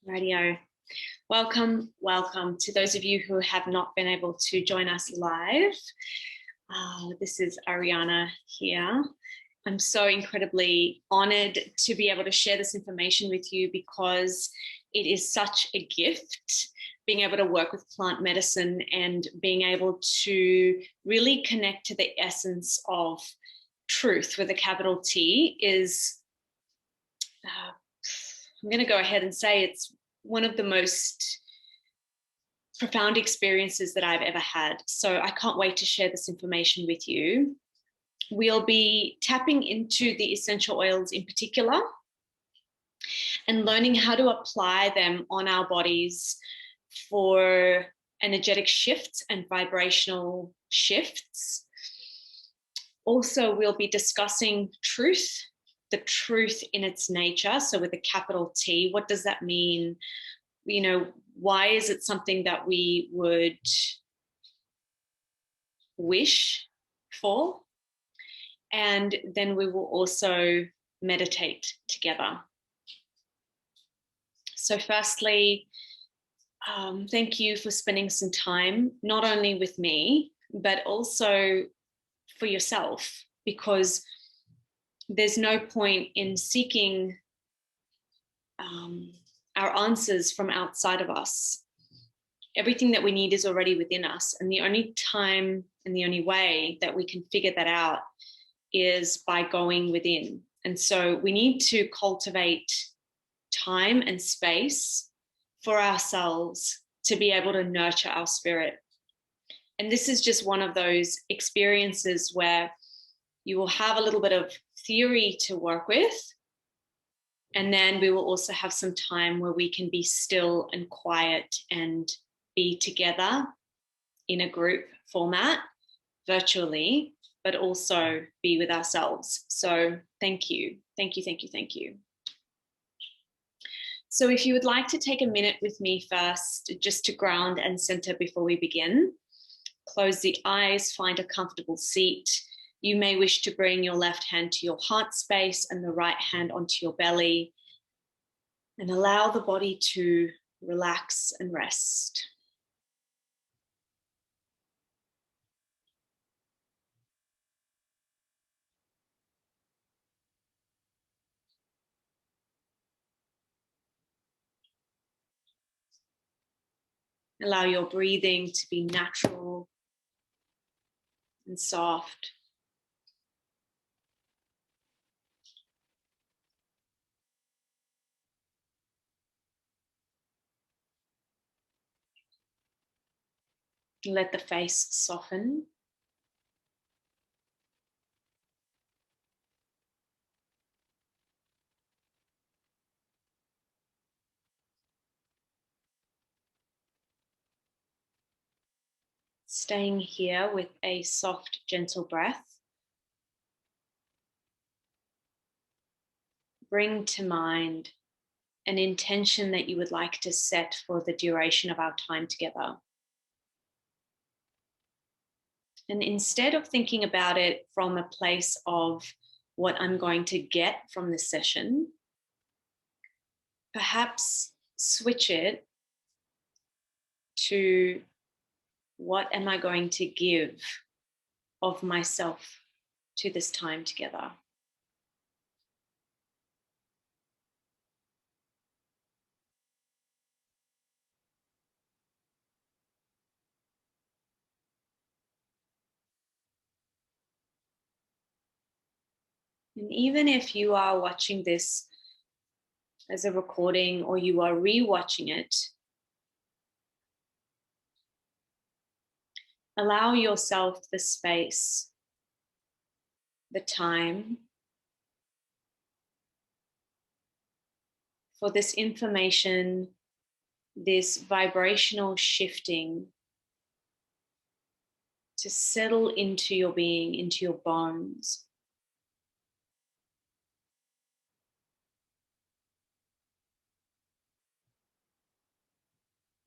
Radio. Welcome to those of you who have not been able to join us live. This is Arianna here. I'm so incredibly honored to be able to share this information with you because it is such a gift being able to work with plant medicine and being able to really connect to the essence of truth with a capital T is, I'm going to go ahead and say it's one of the most profound experiences that I've ever had. So I can't wait to share this information with you. We'll be tapping into the essential oils in particular and learning how to apply them on our bodies for energetic shifts and vibrational shifts. Also, we'll be discussing truth, the truth in its nature. So with a capital T, what does that mean? You know, why is it something that we would wish for? And then we will also meditate together. So firstly, thank you for spending some time, not only with me, but also for yourself, because there's no point in seeking our answers from outside of us. Everything that we need is already within us. And the only time and the only way that we can figure that out is by going within. And so we need to cultivate time and space for ourselves to be able to nurture our spirit. And this is just one of those experiences where you will have a little bit of theory to work with. And then we will also have some time where we can be still and quiet and be together in a group format virtually, but also be with ourselves. So thank you. Thank you, thank you, thank you. So if you would like to take a minute with me first, just to ground and center before we begin, close the eyes, find a comfortable seat. You may wish to bring your left hand to your heart space and the right hand onto your belly, and allow the body to relax and rest. Allow your breathing to be natural and soft. Let the face soften. Staying here with a soft, gentle breath. Bring to mind an intention that you would like to set for the duration of our time together. And instead of thinking about it from a place of what I'm going to get from this session, perhaps switch it to what am I going to give of myself to this time together. And even if you are watching this as a recording or you are re-watching it, allow yourself the space, the time for this information, this vibrational shifting to settle into your being, into your bones.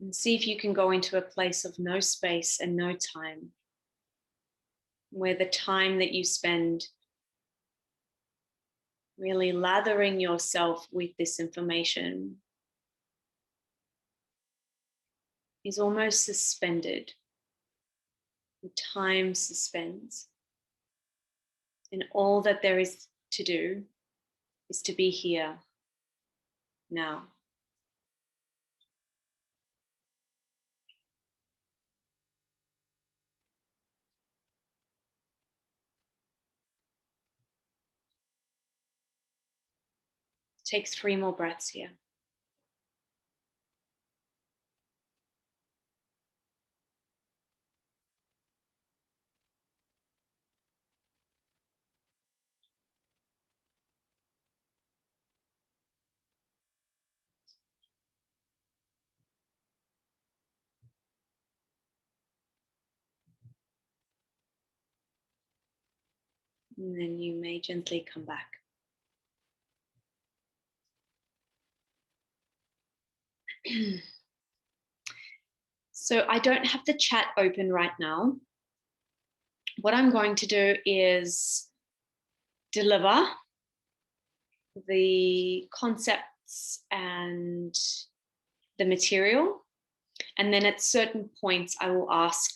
And see if you can go into a place of no space and no time, where the time that you spend really lathering yourself with this information is almost suspended. The time suspends. And all that there is to do is to be here now. Take 3 more breaths here. And then you may gently come back. So I don't have the chat open right now. What I'm going to do is deliver the concepts and the material. And then at certain points, I will ask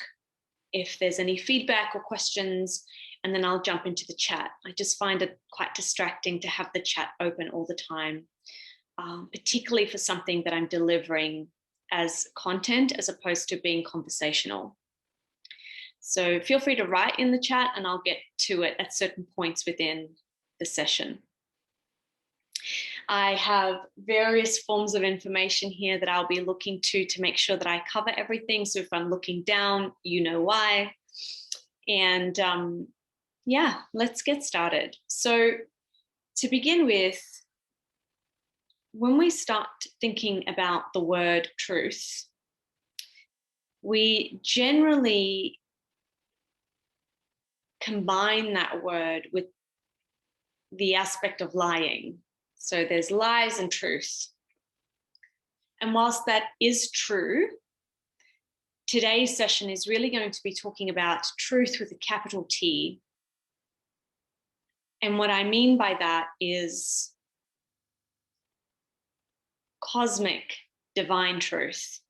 if there's any feedback or questions, and then I'll jump into the chat. I just find it quite distracting to have the chat open all the time, particularly for something that I'm delivering as content as opposed to being conversational. So feel free to write in the chat and I'll get to it at certain points within the session. I have various forms of information here that I'll be looking to make sure that I cover everything. So if I'm looking down, you know why. And yeah, let's get started. So to begin with, when we start thinking about the word truth, we generally combine that word with the aspect of lying. So there's lies and truth. And whilst that is true, today's session is really going to be talking about truth with a capital T. And what I mean by that is cosmic divine truth.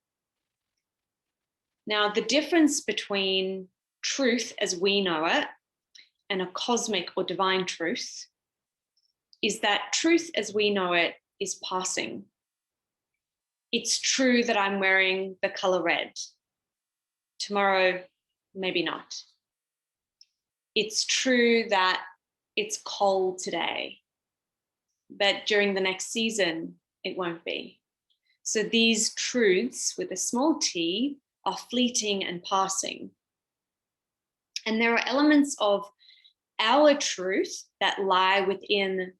Now, the difference between truth as we know it and a cosmic or divine truth is that truth as we know it is passing. It's true that I'm wearing the color red. Tomorrow, maybe not. It's true that it's cold today, but during the next season, it won't be. So these truths with a small t are fleeting and passing. And there are elements of our truth that lie within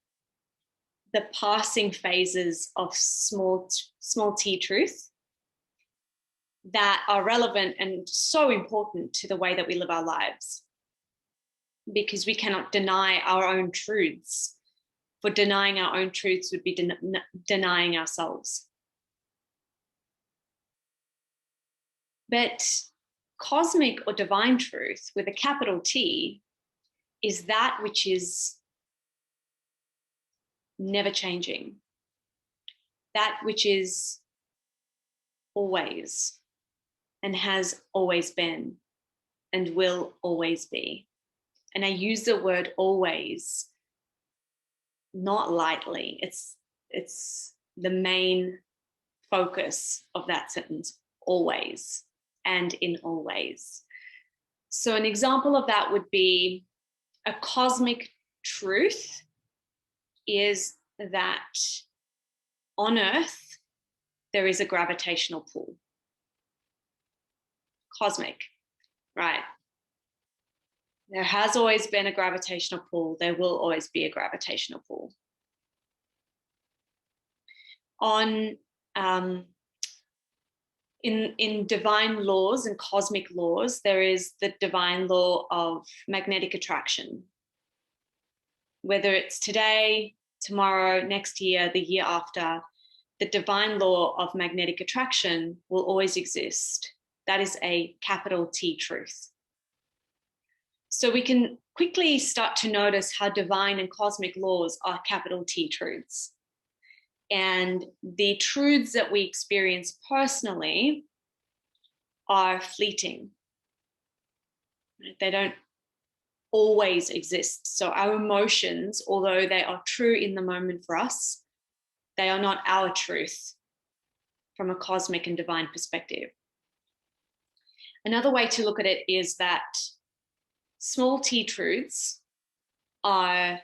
the passing phases of small t truth that are relevant and so important to the way that we live our lives, because we cannot deny our own truths. For denying our own truths would be denying ourselves. But cosmic or divine truth with a capital T is that which is never changing, that which is always and has always been and will always be. And I use the word always not lightly. It's the main focus of that sentence, always and in all ways. So an example of that would be a cosmic truth is that on Earth, there is a gravitational pull. Cosmic, right? There has always been a gravitational pull. There will always be a gravitational pull. In divine laws and cosmic laws, there is the divine law of magnetic attraction. Whether it's today, tomorrow, next year, the year after, the divine law of magnetic attraction will always exist. That is a capital T truth. So we can quickly start to notice how divine and cosmic laws are capital T truths. And the truths that we experience personally are fleeting. They don't always exist. So our emotions, although they are true in the moment for us, they are not our truth from a cosmic and divine perspective. Another way to look at it is that small t truths are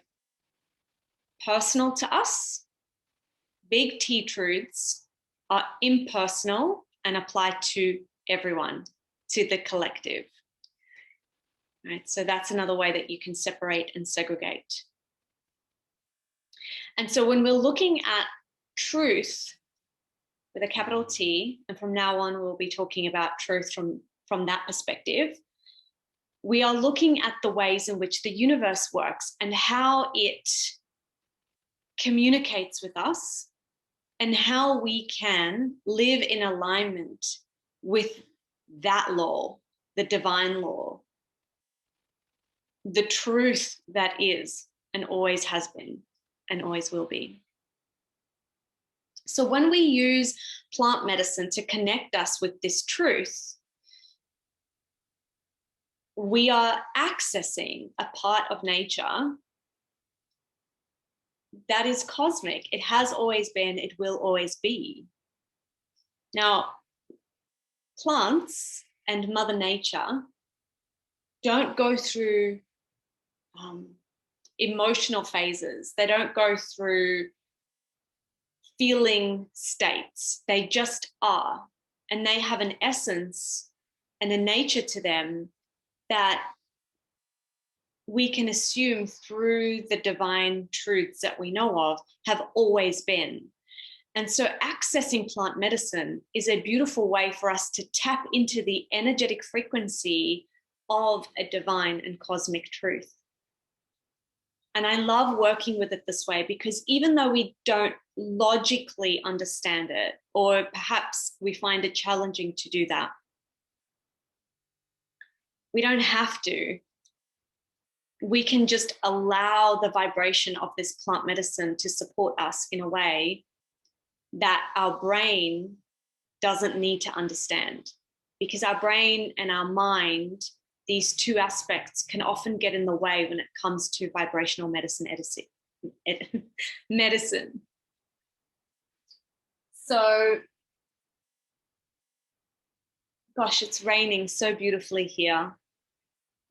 personal to us. Big T truths are impersonal and apply to everyone, to the collective. Right? So that's another way that you can separate and segregate. And so when we're looking at truth with a capital T, and from now on we'll be talking about truth from that perspective, we are looking at the ways in which the universe works and how it communicates with us and how we can live in alignment with that law, the divine law, the truth that is and always has been and always will be. So when we use plant medicine to connect us with this truth, we are accessing a part of nature that is cosmic. It has always been, it will always be. Now, plants and Mother Nature don't go through emotional phases. They don't go through feeling states. They just are. And they have an essence and a nature to them that we can assume through the divine truths that we know of have always been. And so accessing plant medicine is a beautiful way for us to tap into the energetic frequency of a divine and cosmic truth. And I love working with it this way because even though we don't logically understand it, or perhaps we find it challenging to do that, we don't have to. We can just allow the vibration of this plant medicine to support us in a way that our brain doesn't need to understand. Because our brain and our mind, these two aspects can often get in the way when it comes to vibrational medicine. So, gosh, it's raining so beautifully here.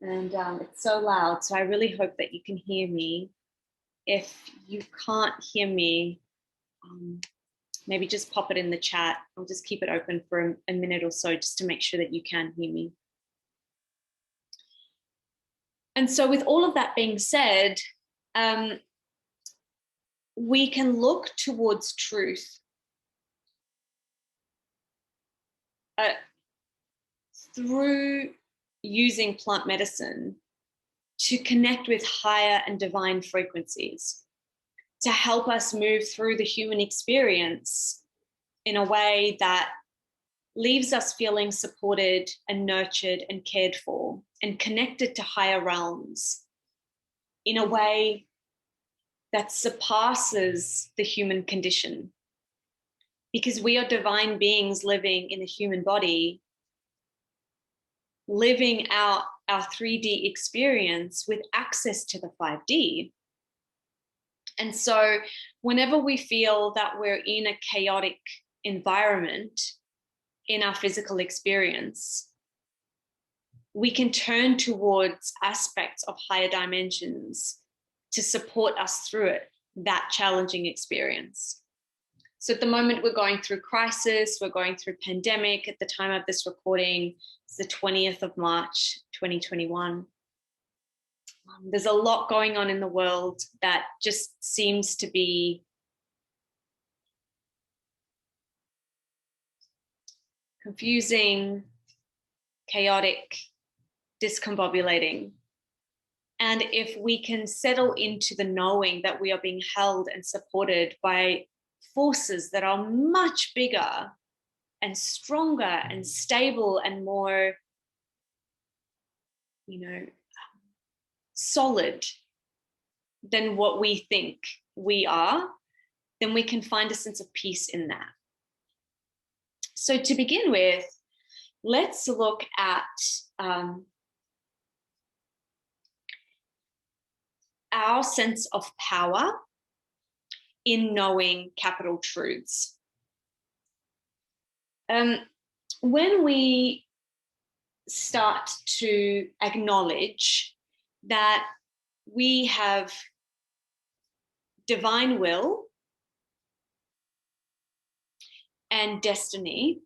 And it's so loud, so I really hope that you can hear me. If you can't hear me, maybe just pop it in the chat. I'll just keep it open for a minute or so just to make sure that you can hear me. And so with all of that being said, we can look towards truth through using plant medicine to connect with higher and divine frequencies, to help us move through the human experience in a way that leaves us feeling supported and nurtured and cared for and connected to higher realms in a way that surpasses the human condition. Because we are divine beings living in a human body, living out our 3D experience with access to the 5D. And so whenever we feel that we're in a chaotic environment in our physical experience, we can turn towards aspects of higher dimensions to support us through it, that challenging experience. So at the moment we're going through crisis, we're going through pandemic. At the time of this recording, it's the 20th of March, 2021. There's a lot going on in the world that just seems to be confusing, chaotic, discombobulating. And if we can settle into the knowing that we are being held and supported by forces that are much bigger and stronger and stable and more, solid than what we think we are, then we can find a sense of peace in that. So to begin with, let's look at our sense of power in knowing capital truths. When we start to acknowledge that we have divine will and destiny,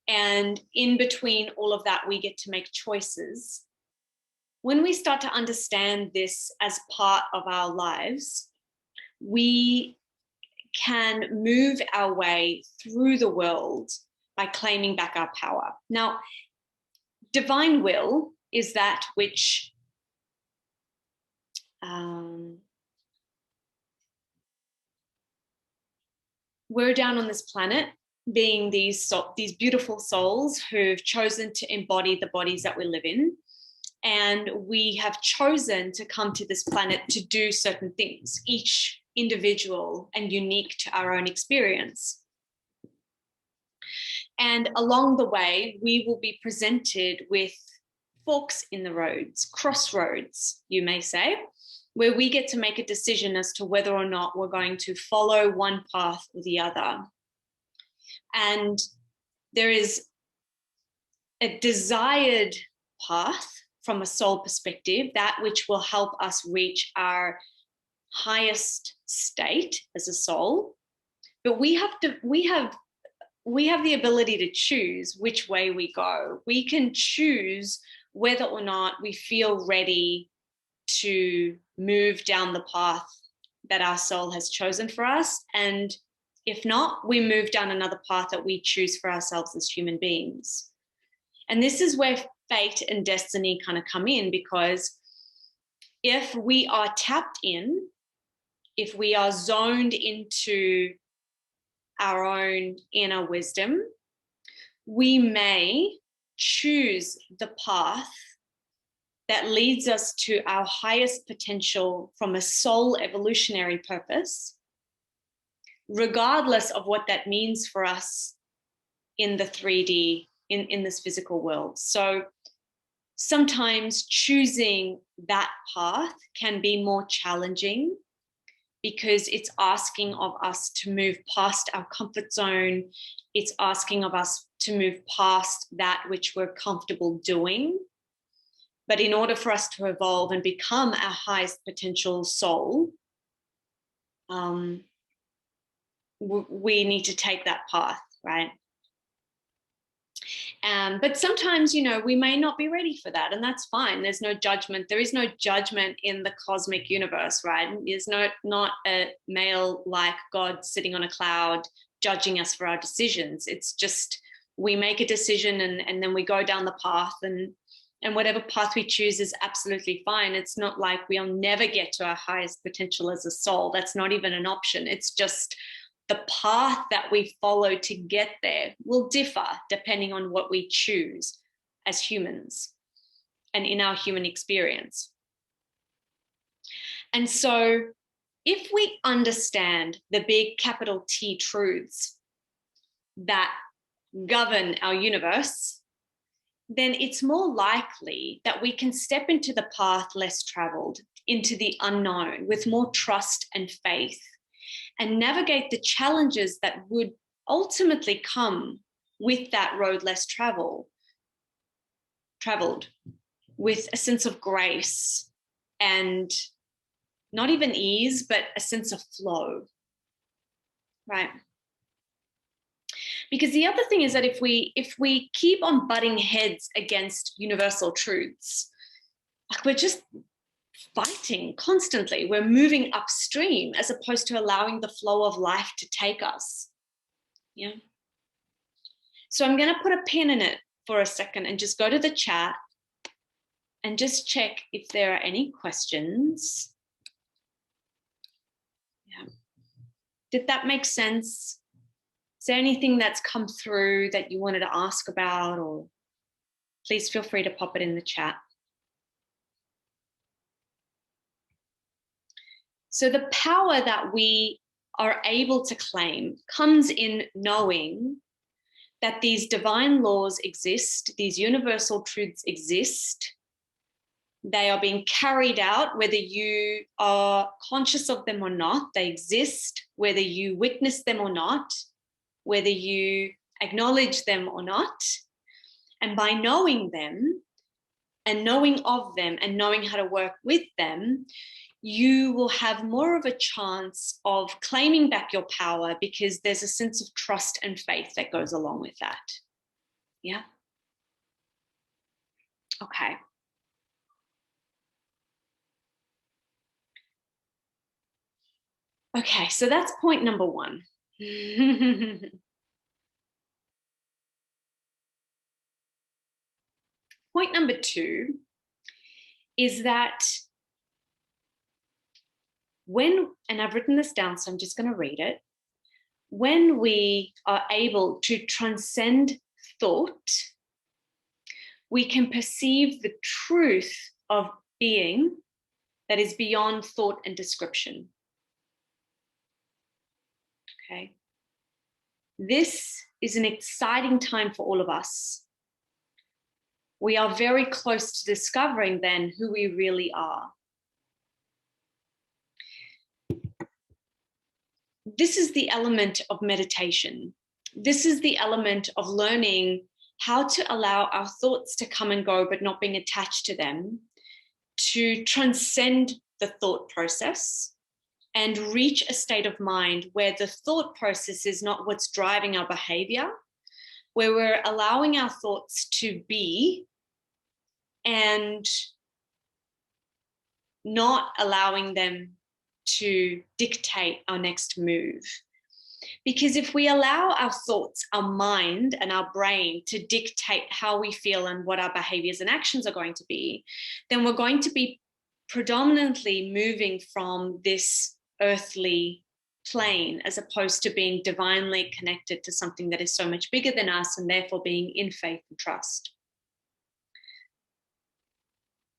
and in between all of that, we get to make choices. When we start to understand this as part of our lives, we can move our way through the world by claiming back our power. Now, divine will is that which we're down on this planet being these beautiful souls who've chosen to embody the bodies that we live in. And we have chosen to come to this planet to do certain things, each individual and unique to our own experience. And along the way, we will be presented with forks in the roads, crossroads, you may say, where we get to make a decision as to whether or not we're going to follow one path or the other. And there is a desired path from a soul perspective, that which will help us reach our highest state as a soul. But we have the ability to choose which way we go. We can choose whether or not we feel ready to move down the path that our soul has chosen for us. And if not, we move down another path that we choose for ourselves as human beings. And this is where fate and destiny kind of come in, because if we are tapped in, if we are zoned into our own inner wisdom, we may choose the path that leads us to our highest potential from a soul evolutionary purpose, regardless of what that means for us in the 3D, in this physical world. So sometimes choosing that path can be more challenging because it's asking of us to move past our comfort zone. It's asking of us to move past that which we're comfortable doing. But in order for us to evolve and become our highest potential soul, we need to take that path, right? But sometimes, we may not be ready for that, and that's fine. There's no judgment. There is no judgment in the cosmic universe, right? There's not a male like God sitting on a cloud judging us for our decisions. It's just we make a decision and then we go down the path, and whatever path we choose is absolutely fine. It's not like we'll never get to our highest potential as a soul. That's not even an option. It's just the path that we follow to get there will differ depending on what we choose as humans and in our human experience. And so if we understand the big capital T truths that govern our universe, then it's more likely that we can step into the path less traveled, into the unknown with more trust and faith, and navigate the challenges that would ultimately come with that road less traveled, with a sense of grace and not even ease, but a sense of flow, right? Because the other thing is that if we keep on butting heads against universal truths, like we're just fighting constantly. We're moving upstream as opposed to allowing the flow of life to take us. Yeah. So I'm going to put a pin in it for a second and just go to the chat and just check if there are any questions. Yeah. Did that make sense? Is there anything that's come through that you wanted to ask about, or please feel free to pop it in the chat. So the power that we are able to claim comes in knowing that these divine laws exist, these universal truths exist. They are being carried out, whether you are conscious of them or not. They exist, whether you witness them or not, whether you acknowledge them or not. And by knowing them and knowing of them and knowing how to work with them, you will have more of a chance of claiming back your power, because there's a sense of trust and faith that goes along with that. Yeah. Okay. Okay, so that's point number one. Point number two is that when, and I've written this down, so I'm just going to read it. When we are able to transcend thought, we can perceive the truth of being that is beyond thought and description. Okay. This is an exciting time for all of us. We are very close to discovering then who we really are. This is the element of meditation. This is the element of learning how to allow our thoughts to come and go, but not being attached to them, to transcend the thought process and reach a state of mind where the thought process is not what's driving our behavior, where we're allowing our thoughts to be and not allowing them to dictate our next move. Because if we allow our thoughts, our mind and our brain to dictate how we feel and what our behaviors and actions are going to be, then we're going to be predominantly moving from this earthly plane as opposed to being divinely connected to something that is so much bigger than us, and therefore being in faith and trust.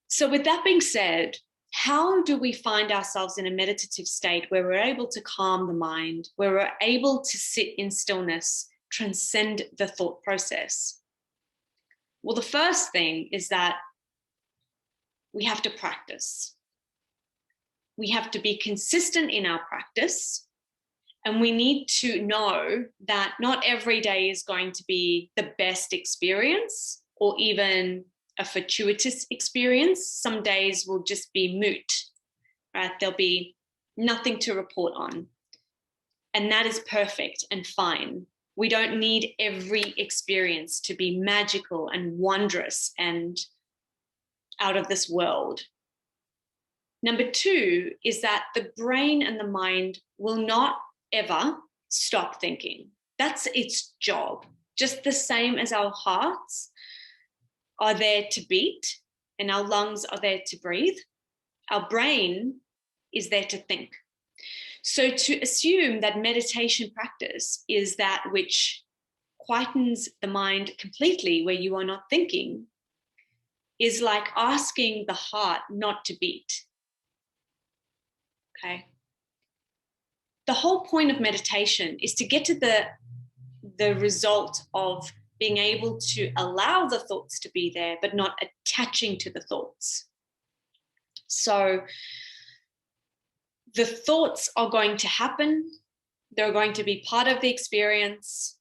So with that being said, how do we find ourselves in a meditative state where we're able to calm the mind, where we're able to sit in stillness, transcend the thought process? Well, the first thing is that we have to practice. We have to be consistent in our practice, and we need to know that not every day is going to be the best experience or even a fortuitous experience. Some days will just be moot, right? There'll be nothing to report on. And that is perfect and fine. We don't need every experience to be magical and wondrous and out of this world. Number two is that the brain and the mind will not ever stop thinking. That's its job. Just the same as our hearts are there to beat and our lungs are there to breathe, our brain is there to think. So to assume that meditation practice is that which quietens the mind completely, where you are not thinking, is like asking the heart not to beat. Okay. The whole point of meditation is to get to the result of being able to allow the thoughts to be there, but not attaching to the thoughts. So the thoughts are going to happen. They're going to be part of the experience.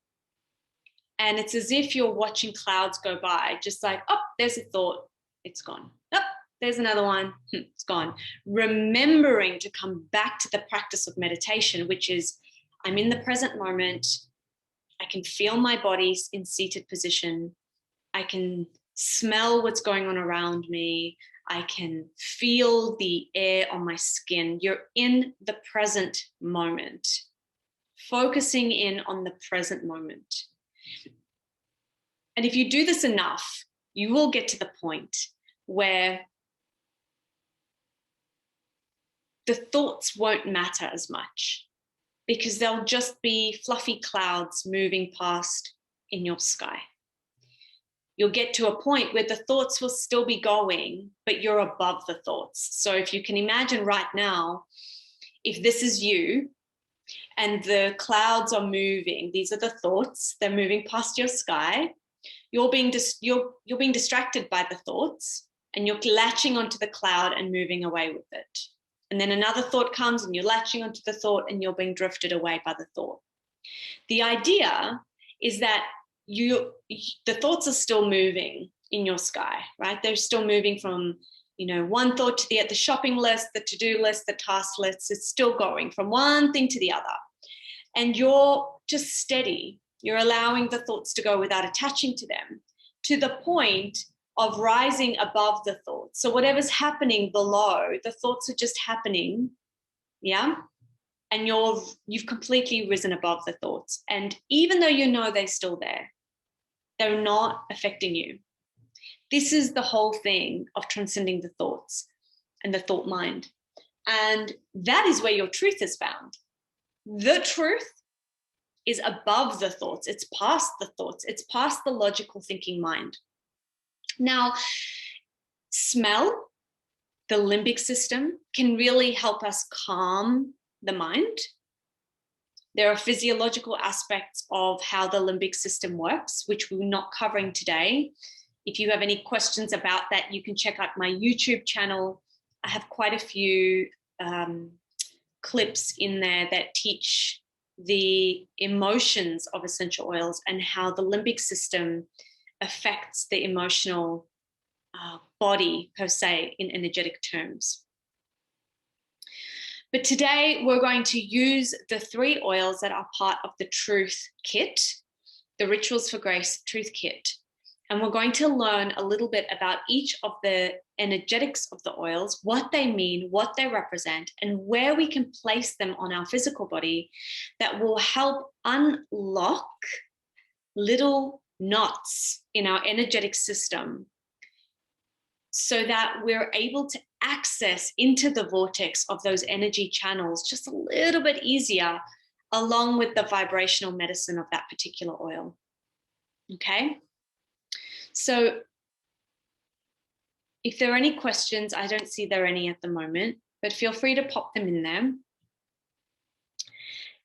And it's as if you're watching clouds go by, just like, oh, there's a thought, it's gone. Oh, there's another one, it's gone. Remembering to come back to the practice of meditation, which is I'm in the present moment. I can feel my body in seated position. I can smell what's going on around me. I can feel the air on my skin. You're in the present moment, focusing in on the present moment. And if you do this enough, you will get to the point where the thoughts won't matter as much, because they'll just be fluffy clouds moving past in your sky. You'll get to a point where the thoughts will still be going, but you're above the thoughts. So if you can imagine right now, if this is you and the clouds are moving. These are the thoughts. They're moving past your sky. You're being distracted by the thoughts, and you're latching onto the cloud and moving away with it. And then another thought comes and you're latching onto the thought and you're being drifted away by the thought. The idea is that the thoughts are still moving in your sky, right? They're still moving from, one thought to the shopping list, the to-do list, the task list. It's still going from one thing to the other. And you're just steady. You're allowing the thoughts to go without attaching to them, to the point of rising above the thoughts. So whatever's happening below, the thoughts are just happening, yeah? And you've completely risen above the thoughts. And even though you know they're still there, they're not affecting you. This is the whole thing of transcending the thoughts and the thought mind. And that is where your truth is found. The truth is above the thoughts. It's past the thoughts. It's past the logical thinking mind. Now, smell, the limbic system, can really help us calm the mind. There are physiological aspects of how the limbic system works, which we're not covering today. If you have any questions about that, you can check out my YouTube channel. I have quite a few clips in there that teach the emotions of essential oils and how the limbic system affects the emotional body per se in energetic terms. But today we're going to use the 3 oils that are part of the Truth Kit, the Rituals for Grace Truth Kit. And we're going to learn a little bit about each of the energetics of the oils, what they mean, what they represent, and where we can place them on our physical body that will help unlock little knots in our energetic system so that we're able to access into the vortex of those energy channels just a little bit easier, along with the vibrational medicine of that particular oil. Okay? So if there are any questions, I don't see there are any at the moment, but feel free to pop them in there.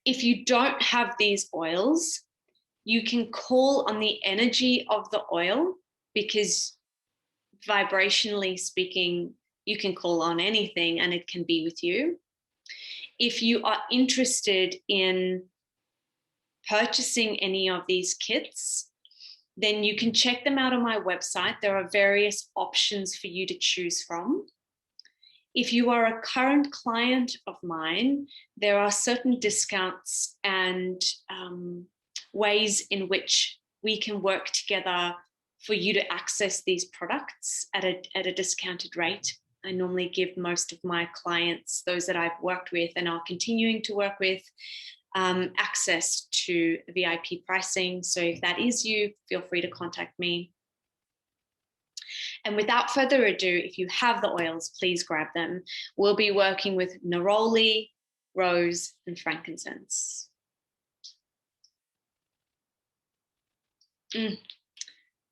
If you don't have these oils, you can call on the energy of the oil, because vibrationally speaking, you can call on anything and it can be with you. If you are interested in purchasing any of these kits, then you can check them out on my website. There are various options for you to choose from. If you are a current client of mine, there are certain discounts and ways in which we can work together for you to access these products at a discounted rate. I normally give most of my clients, those that I've worked with and are continuing to work with, access to VIP pricing. So if that is you, feel free to contact me. And without further ado, if you have the oils, please grab them. We'll be working with neroli, rose, and frankincense.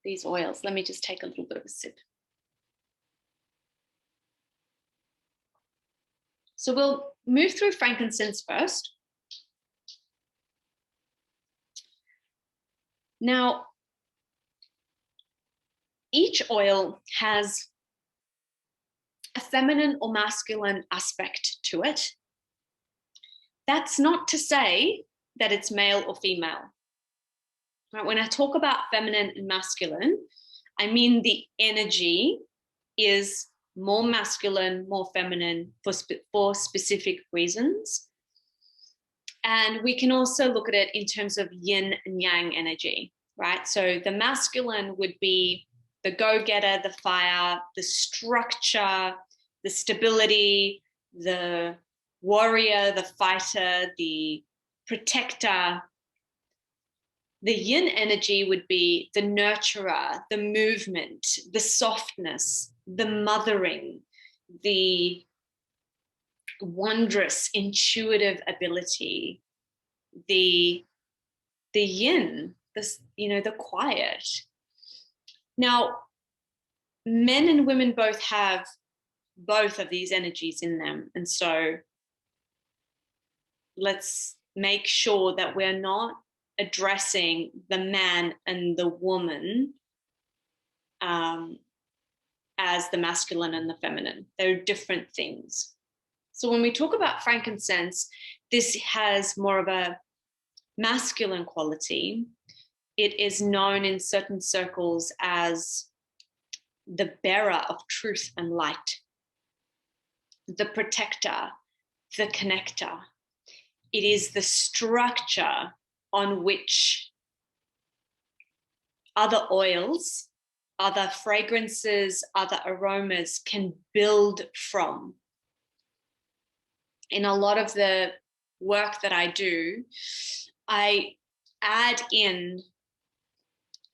These oils, let me just take a little bit of a sip. So we'll move through frankincense first. Now, each oil has a feminine or masculine aspect to it. That's not to say that it's male or female. Right? When I talk about feminine and masculine, I mean the energy is more masculine, more feminine for specific reasons. And we can also look at it in terms of yin and yang energy, right? So the masculine would be the go-getter, the fire, the structure, the stability, the warrior, the fighter, the protector. The yin energy would be the nurturer, the movement, the softness, the mothering, the wondrous, intuitive ability, the yin, the quiet. Now, men and women both have both of these energies in them. And so let's make sure that we're not addressing the man and the woman as the masculine and the feminine. They're different things. So when we talk about frankincense, this has more of a masculine quality. It is known in certain circles as the bearer of truth and light, the protector, the connector. It is the structure on which other oils, other fragrances, other aromas can build from. In a lot of the work that I do, I add in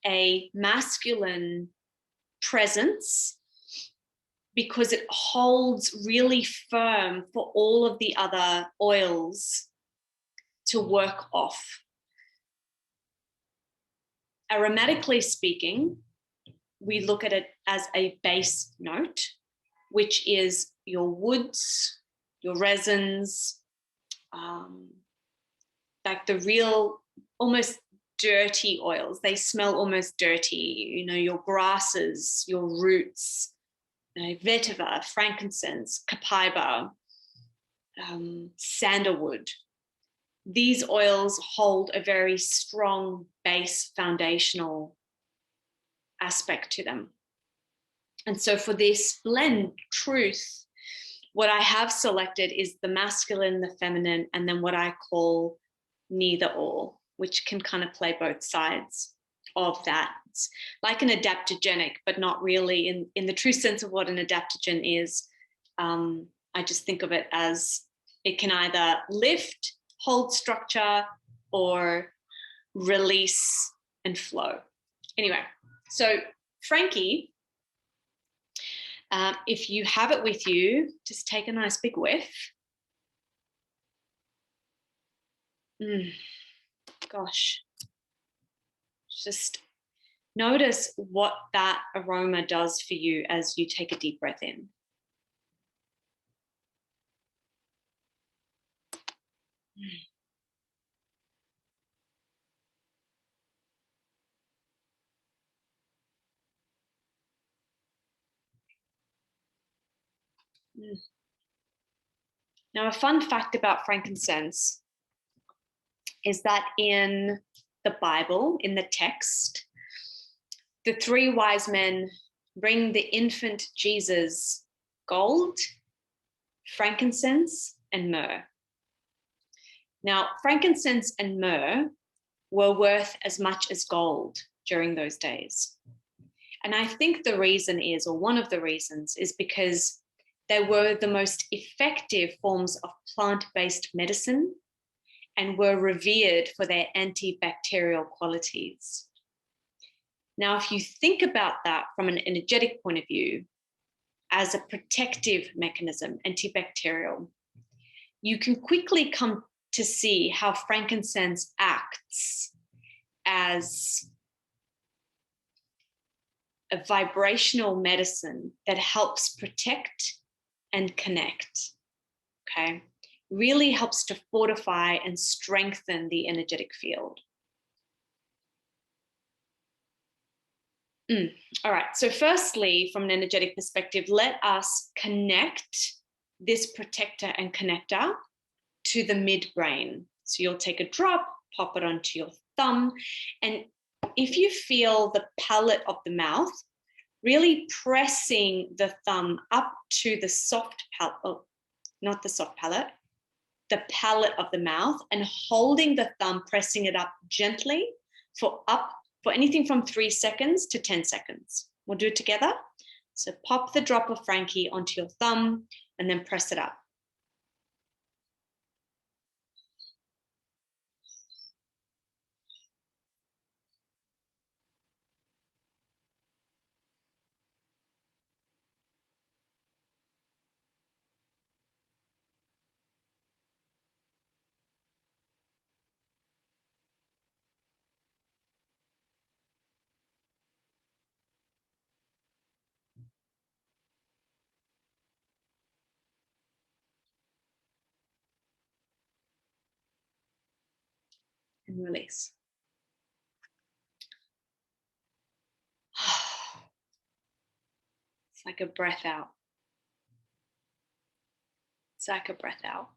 a masculine presence because it holds really firm for all of the other oils to work off. Aromatically speaking, we look at it as a base note, which is your woods, your resins, like the real, almost dirty oils. They smell almost dirty, you know, your grasses, your roots, vetiver, frankincense, copaiba, sandalwood. These oils hold a very strong base foundational aspect to them. And so for this blend, truth, what I have selected is the masculine, the feminine, and then what I call neither or, which can kind of play both sides of that. It's like an adaptogenic, but not really in the true sense of what an adaptogen is. I just think of it as it can either lift, hold structure, or release and flow. Anyway, so Frankie, if you have it with you, just take a nice big whiff. Gosh, just notice what that aroma does for you as you take a deep breath in. Now, a fun fact about frankincense is that in the Bible, in the text, the three wise men bring the infant Jesus gold, frankincense, and myrrh. Now, frankincense and myrrh were worth as much as gold during those days. And I think the reason is, or one of the reasons, is because they were the most effective forms of plant-based medicine and were revered for their antibacterial qualities. Now, if you think about that from an energetic point of view, as a protective mechanism, antibacterial, you can quickly come to see how frankincense acts as a vibrational medicine that helps protect and connect, okay? Really helps to fortify and strengthen the energetic field. All right, so firstly, from an energetic perspective, let us connect this protector and connector to the midbrain. So you'll take a drop, pop it onto your thumb, and if you feel the palate of the mouth, really pressing the thumb up to the soft palate, oh, not the soft palate, the palate of the mouth, and holding the thumb, pressing it up gently for anything from 3 seconds to 10 seconds. We'll do it together. So pop the drop of Frankie onto your thumb and then press it up. and release. It's like a breath out. It's like a breath out.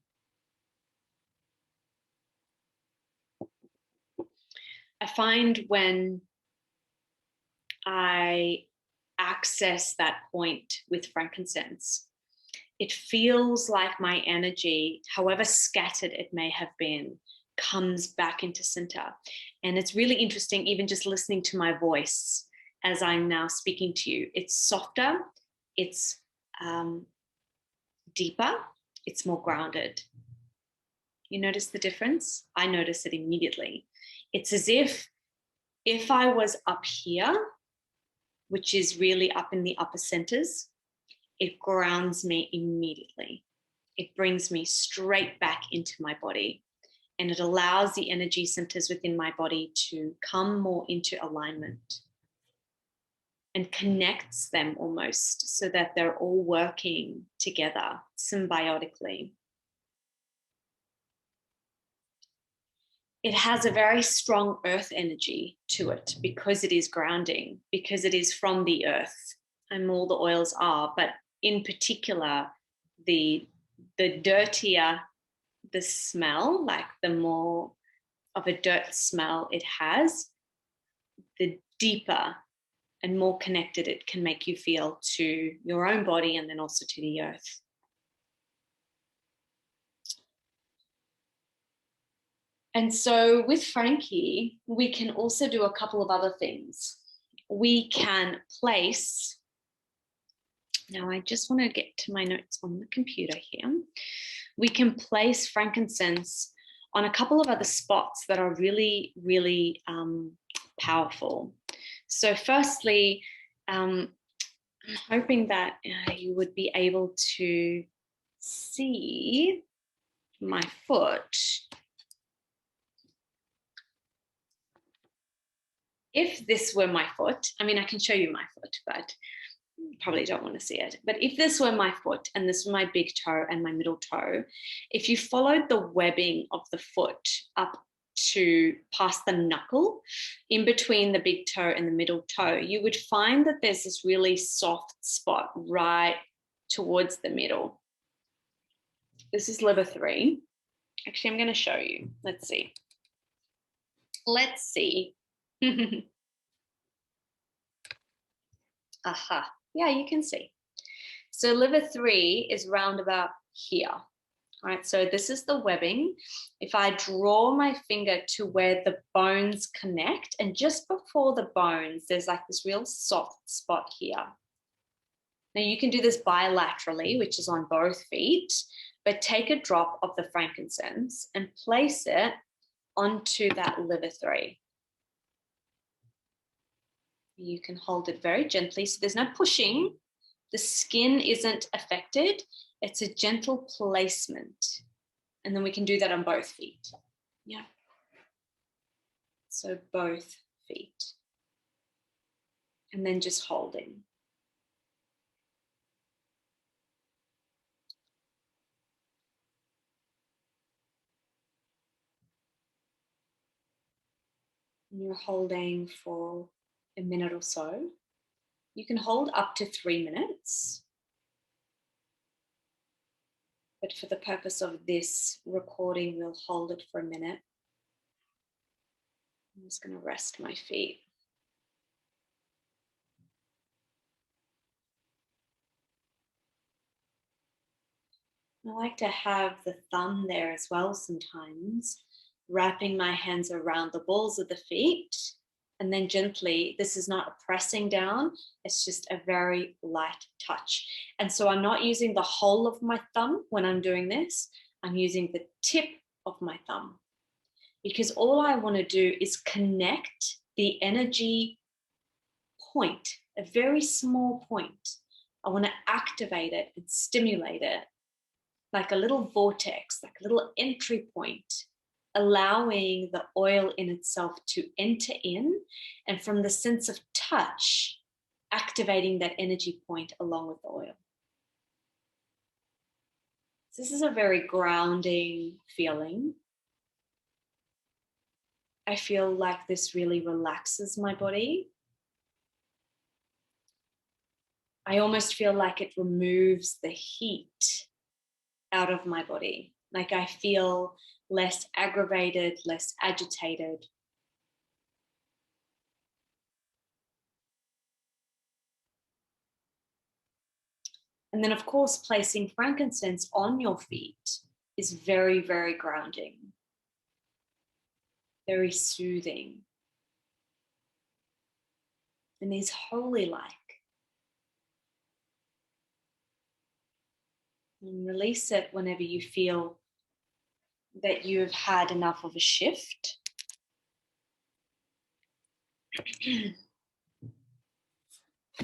I find when I access that point with frankincense, it feels like my energy, however scattered it may have been, comes back into center. And it's really interesting, even just listening to my voice as I'm now speaking to you. It's softer, it's deeper, it's more grounded. You notice the difference? I notice it immediately. It's as if I was up here, which is really up in the upper centers, it grounds me immediately. It brings me straight back into my body, and it allows the energy centers within my body to come more into alignment and connects them almost so that they're all working together symbiotically. It has a very strong earth energy to it because it is grounding, because it is from the earth, and all the oils are, but in particular, the dirtier the smell, like the more of a dirt smell it has, the deeper and more connected it can make you feel to your own body and then also to the earth. And so with Frankie, we can also do a couple of other things. We can place, now I just want to get to my notes on the computer here. We can place frankincense on a couple of other spots that are really, really powerful. So firstly, I'm hoping that you would be able to see my foot. If this were my foot, I mean, I can show you my foot, but you probably don't want to see it. But if this were my foot and this were my big toe and my middle toe, if you followed the webbing of the foot up to past the knuckle, in between the big toe and the middle toe, you would find that there's this really soft spot right towards the middle. This is liver 3. Actually, I'm going to show you. Let's see. Let's see. Aha. Yeah, you can see. So liver 3 is round about here. All right, so this is the webbing. If I draw my finger to where the bones connect, and just before the bones, there's like this real soft spot here. Now you can do this bilaterally, which is on both feet, but take a drop of the frankincense and place it onto that liver 3. You can hold it very gently, so there's no pushing. The skin isn't affected. It's a gentle placement. And then we can do that on both feet. Yeah. So both feet. And then just holding. And you're holding for a minute or so. You can hold up to 3 minutes. But for the purpose of this recording, we'll hold it for a minute. I'm just going to rest my feet. I like to have the thumb there as well sometimes, wrapping my hands around the balls of the feet, and then gently, this is not a pressing down, it's just a very light touch. And so I'm not using the whole of my thumb when I'm doing this, I'm using the tip of my thumb, because all I want to do is connect the energy point, a very small point. I want to activate it and stimulate it like a little vortex, like a little entry point, allowing the oil in itself to enter in, and from the sense of touch, activating that energy point along with the oil. So this is a very grounding feeling. I feel like this really relaxes my body. I almost feel like it removes the heat out of my body. Like I feel less aggravated, less agitated. And then, of course, placing frankincense on your feet is very, very grounding, very soothing, and is holy-like. And release it whenever you feel that you have had enough of a shift.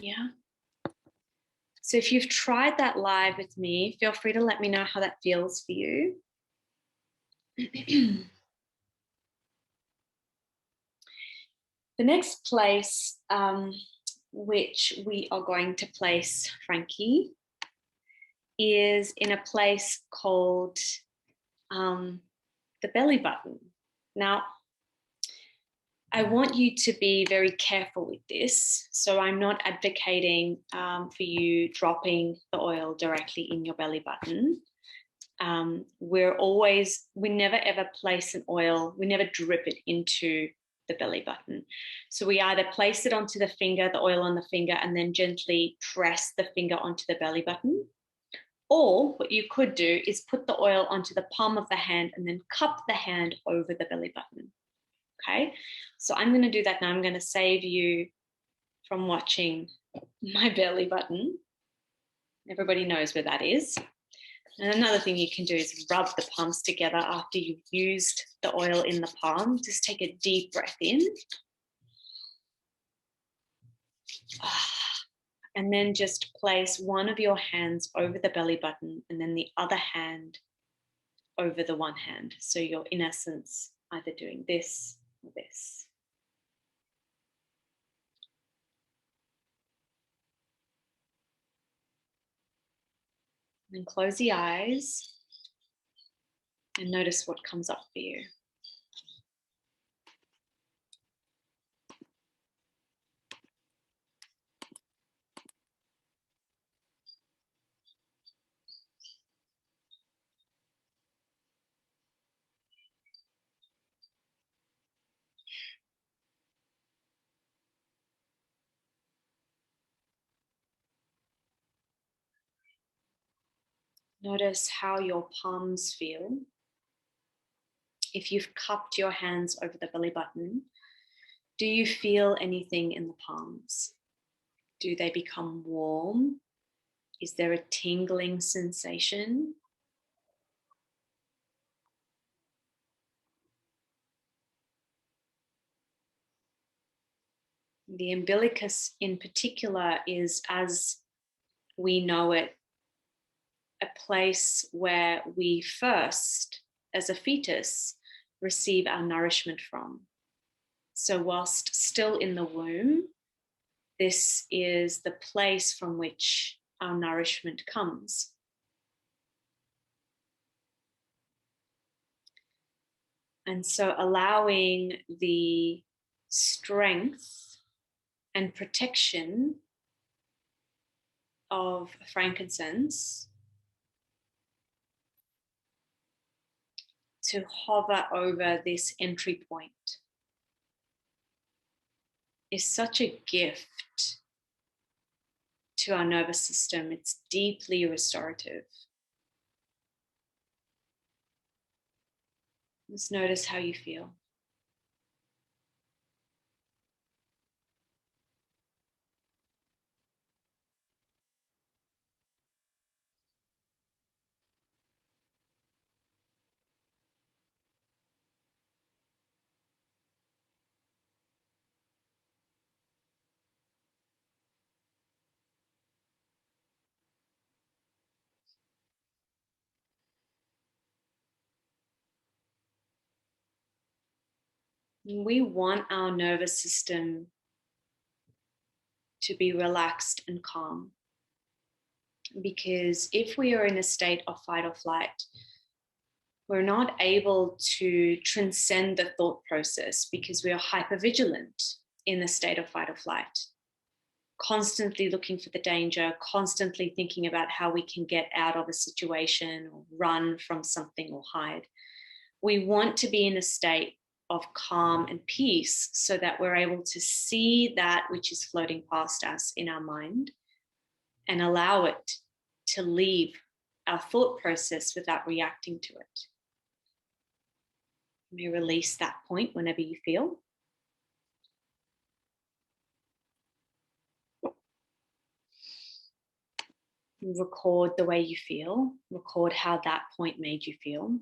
Yeah. So if you've tried that live with me, feel free to let me know how that feels for you. The next place which we are going to place Frankie is in a place called the belly button. Now, I want you to be very careful with this. So I'm not advocating for you dropping the oil directly in your belly button. We never ever place an oil, we never drip it into the belly button. So we either place it onto the finger, the oil on the finger, and then gently press the finger onto the belly button. Or what you could do is put the oil onto the palm of the hand and then cup the hand over the belly button. Okay, so I'm going to do that now. I'm going to save you from watching my belly button. Everybody knows where that is. And another thing you can do is rub the palms together after you've used the oil in the palm. Just take a deep breath in. And then just place one of your hands over the belly button and then the other hand over the one hand. So you're in essence either doing this or this. And close the eyes and notice what comes up for you. Notice how your palms feel. If you've cupped your hands over the belly button, do you feel anything in the palms? Do they become warm? Is there a tingling sensation? The umbilicus in particular is, as we know it, a place where we first, as a fetus, receive our nourishment from. So whilst still in the womb, this is the place from which our nourishment comes. And so allowing the strength and protection of frankincense to hover over this entry point is such a gift to our nervous system. It's deeply restorative. Just notice how you feel. We want our nervous system to be relaxed and calm, because if we are in a state of fight or flight, we're not able to transcend the thought process because we are hypervigilant in the state of fight or flight, constantly looking for the danger, constantly thinking about how we can get out of a situation or run from something or hide. We want to be in a state of calm and peace so that we're able to see that which is floating past us in our mind and allow it to leave our thought process without reacting to it. You may release that point whenever you feel. Record the way you feel. Record how that point made you feel.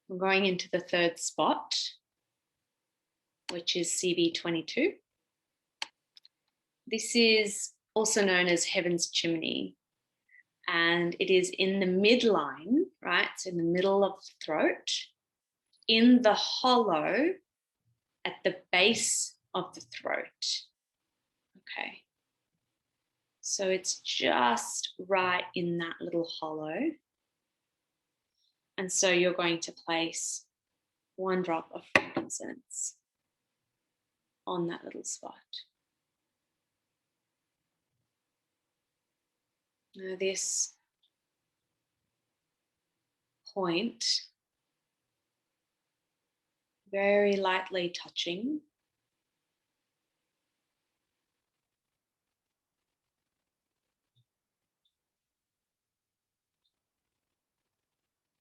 We're going into the third spot, which is CV22. This is also known as Heaven's Chimney, and it is in the midline, right? So in the middle of the throat, in the hollow at the base of the throat. Okay. So it's just right in that little hollow. And so you're going to place 1 drop of frankincense on that little spot. Now this point, very lightly touching,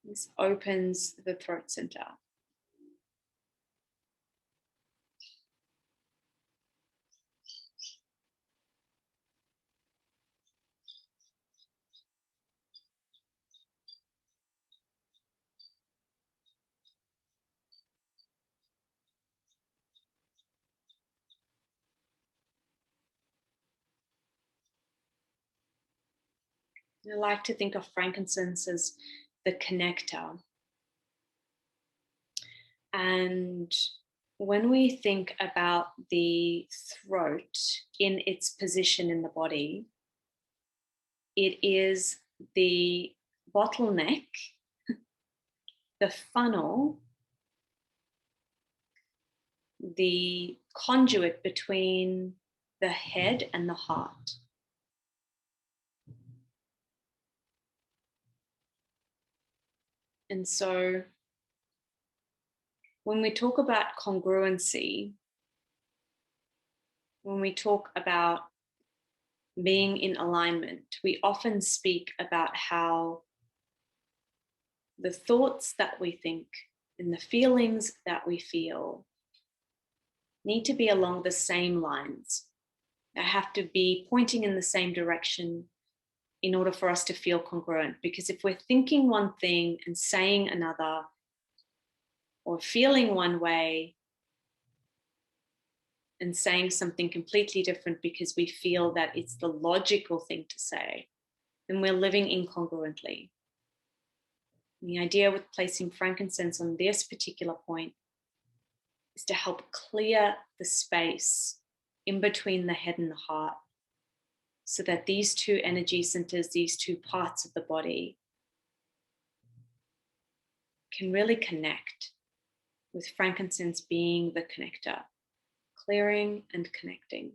this opens the throat center. I like to think of frankincense as the connector. And when we think about the throat in its position in the body, it is the bottleneck, the funnel, the conduit between the head and the heart. And so when we talk about congruency, when we talk about being in alignment, we often speak about how the thoughts that we think and the feelings that we feel need to be along the same lines. They have to be pointing in the same direction in order for us to feel congruent. Because if we're thinking one thing and saying another, or feeling one way and saying something completely different because we feel that it's the logical thing to say, then we're living incongruently. And the idea with placing frankincense on this particular point is to help clear the space in between the head and the heart, so that these two energy centers, these two parts of the body, can really connect, with frankincense being the connector, clearing and connecting.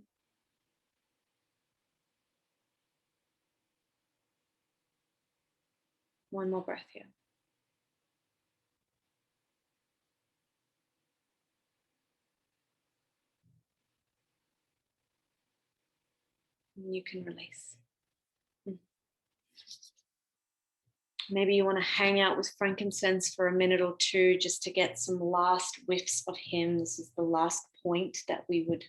One more breath here. And you can release. Maybe you want to hang out with frankincense for a minute or two just to get some last whiffs of him. This is the last point that we would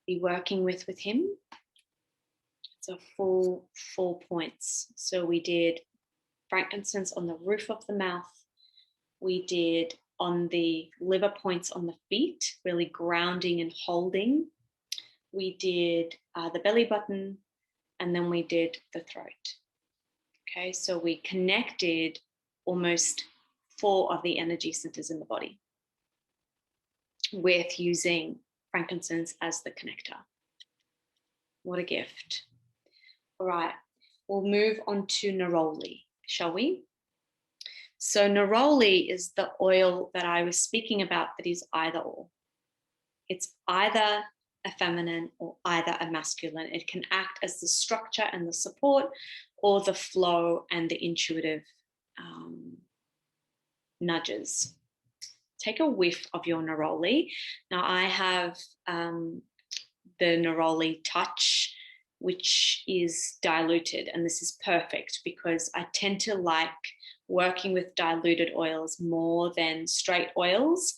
be working with him. It's a full 4 points. So we did frankincense on the roof of the mouth. We did on the liver points on the feet, really grounding and holding. We did the belly button, and then we did the throat. Okay, so we connected almost 4 of the energy centers in the body with using frankincense as the connector. What a gift. All right, we'll move on to neroli, shall we? So neroli is the oil that I was speaking about that is either or. It's either a feminine or either a masculine. It can act as the structure and the support, or the flow and the intuitive nudges. Take a whiff of your neroli. Now I have the neroli touch, which is diluted, and this is perfect because I tend to like working with diluted oils more than straight oils,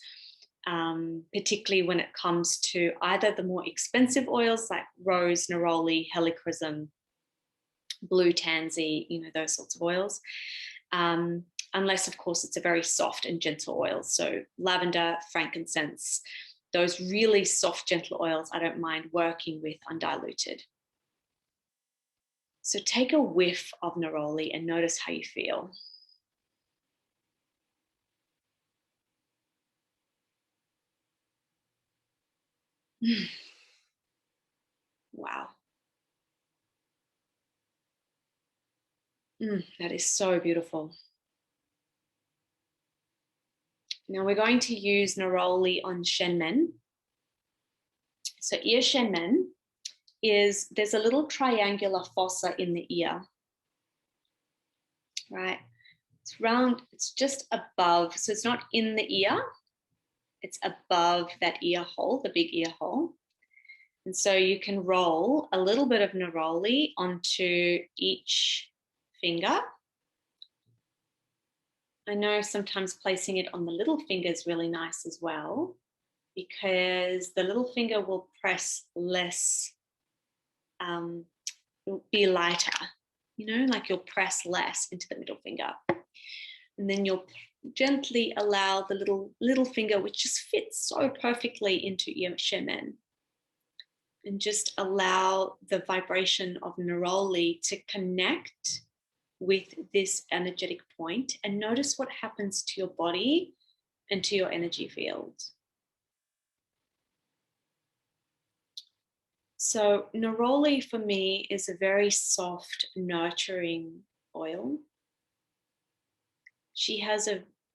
particularly when it comes to either the more expensive oils like rose, neroli, helichrysum, blue tansy, those sorts of oils. Unless, of course, it's a very soft and gentle oil. So lavender, frankincense, those really soft, gentle oils, I don't mind working with undiluted. So take a whiff of neroli and notice how you feel. Wow. That is so beautiful. Now we're going to use neroli on shenmen. So ear shenmen there's a little triangular fossa in the ear, right? It's round, it's just above, so it's not in the ear, it's above that ear hole, the big ear hole. And so you can roll a little bit of neroli onto each finger. I know sometimes placing it on the little finger is really nice as well, because the little finger will press less, be lighter, like you'll press less into the middle finger. And then you'll gently allow the little finger, which just fits so perfectly into ear shemen, and just allow the vibration of neroli to connect with this energetic point, and notice what happens to your body and to your energy field. So neroli for me is a very soft, nurturing oil. She has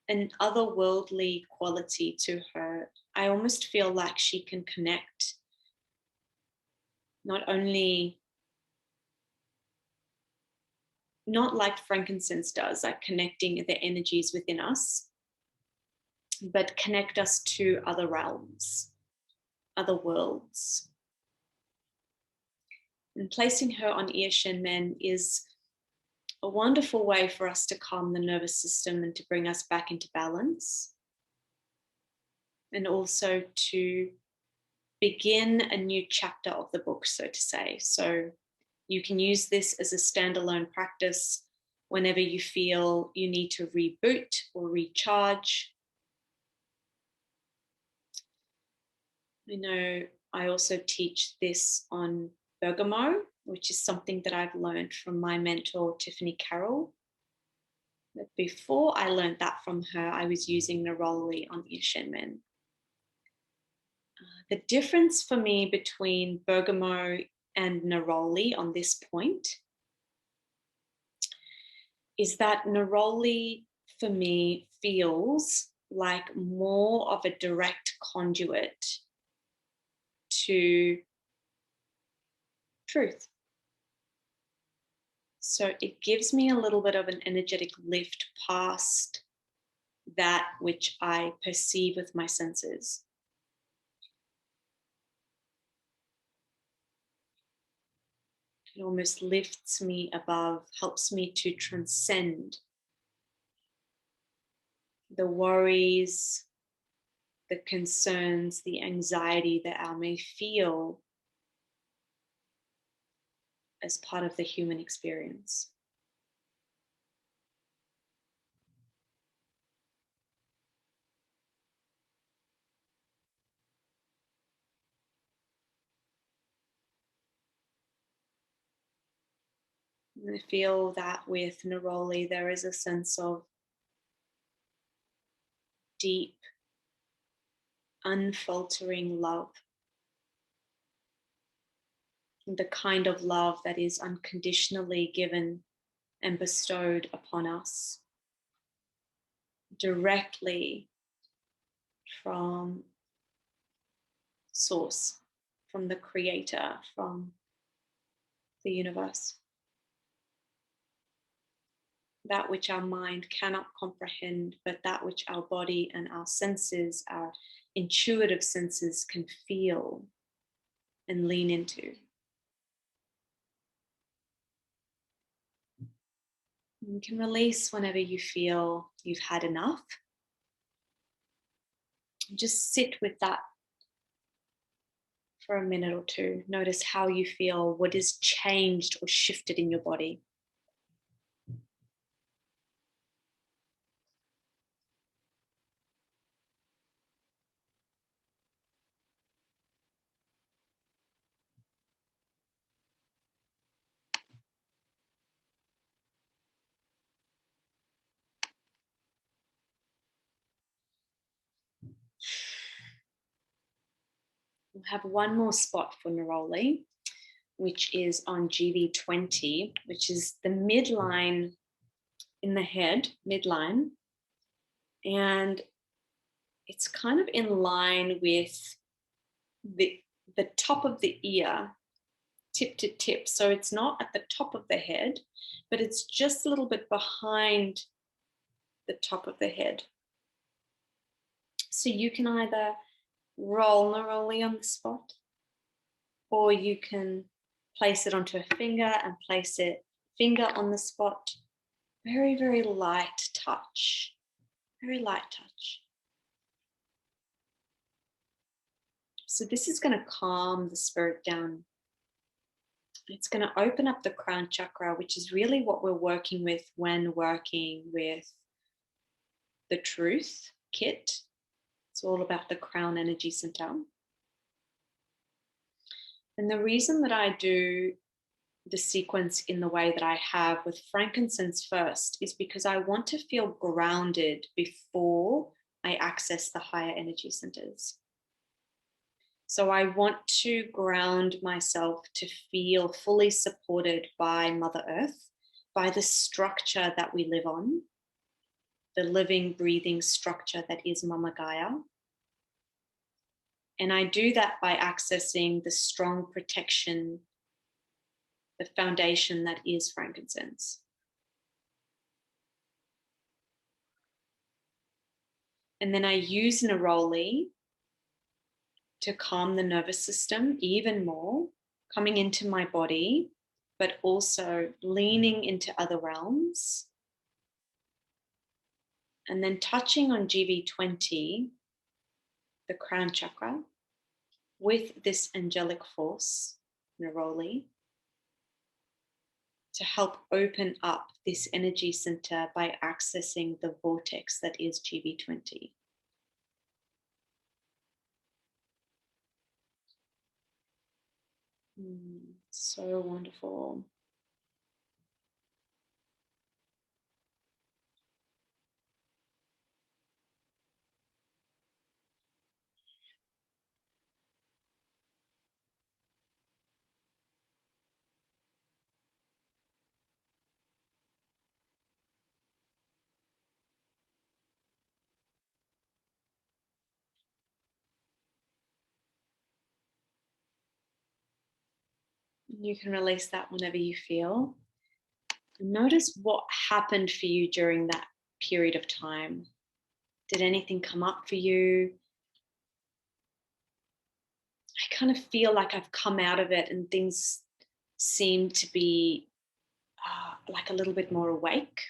an otherworldly quality to her. I almost feel like she can connect not like frankincense does, like connecting the energies within us, but connect us to other realms, other worlds. And placing her on ear shenmen is a wonderful way for us to calm the nervous system and to bring us back into balance, and also to begin a new chapter of the book, so to say. So you can use this as a standalone practice whenever you feel you need to reboot or recharge. I know I also teach this on bergamot, which is something that I've learned from my mentor, Tiffany Carroll. But before I learned that from her, I was using neroli on ear shenmen. The difference for me between bergamot and neroli on this point is that neroli for me feels like more of a direct conduit to truth. So it gives me a little bit of an energetic lift past that which I perceive with my senses. It almost lifts me above, helps me to transcend the worries, the concerns, the anxiety that I may feel as part of the human experience. And I feel that with neroli, there is a sense of deep, unfaltering love. the kind of love that is unconditionally given and bestowed upon us directly from Source, from the Creator, from the universe. That which our mind cannot comprehend, but that which our body and our senses, our intuitive senses, can feel and lean into. You can release whenever you feel you've had enough. Just sit with that for a minute or two. Notice how you feel, what is changed or shifted in your body. We'll have one more spot for neroli, which is on GV20, which is the midline in the head, midline. And it's kind of in line with the top of the ear, tip to tip. So it's not at the top of the head, but it's just a little bit behind the top of the head. So you can either roll neroli on the spot, or you can place it onto a finger and place it finger on the spot. Very, very light touch. Very light touch. So this is going to calm the spirit down. It's going to open up the crown chakra, which is really what we're working with when working with the truth kit. It's all about the crown energy center. And the reason that I do the sequence in the way that I have with frankincense first is because I want to feel grounded before I access the higher energy centers. So I want to ground myself to feel fully supported by Mother Earth, by the structure that we live on, the living, breathing structure that is Mama Gaia. And I do that by accessing the strong protection, the foundation that is frankincense. And then I use neroli to calm the nervous system even more, coming into my body, but also leaning into other realms. And then touching on GV20, the crown chakra, with this angelic force, neroli, to help open up this energy center by accessing the vortex that is GV20. So wonderful. You can release that whenever you feel. Notice what happened for you during that period of time. Did anything come up for you? I kind of feel like I've come out of it and things seem to be like a little bit more awake.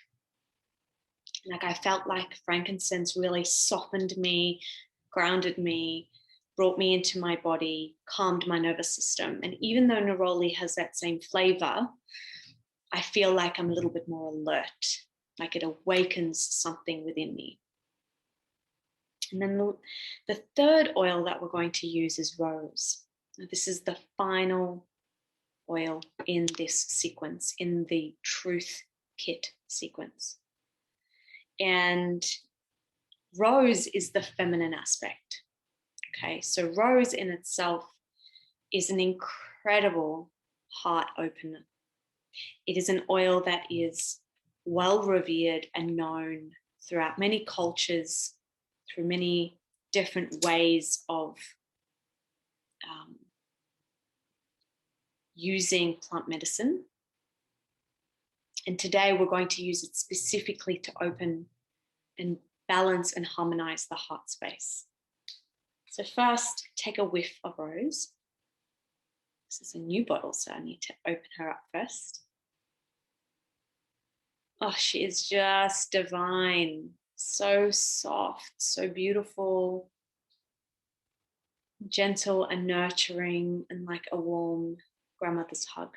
Like I felt like frankincense really softened me, grounded me, brought me into my body, calmed my nervous system. And even though neroli has that same flavor, I feel like I'm a little bit more alert, like it awakens something within me. And then the third oil that we're going to use is rose. Now, this is the final oil in this sequence, in the truth kit sequence. And rose is the feminine aspect. Okay, so rose in itself is an incredible heart opener. It is an oil that is well revered and known throughout many cultures, through many different ways of using plant medicine. And today we're going to use it specifically to open and balance and harmonize the heart space. So first, take a whiff of rose. This is a new bottle, so I need to open her up first. Oh, she is just divine. So soft, so beautiful, gentle and nurturing, and like a warm grandmother's hug.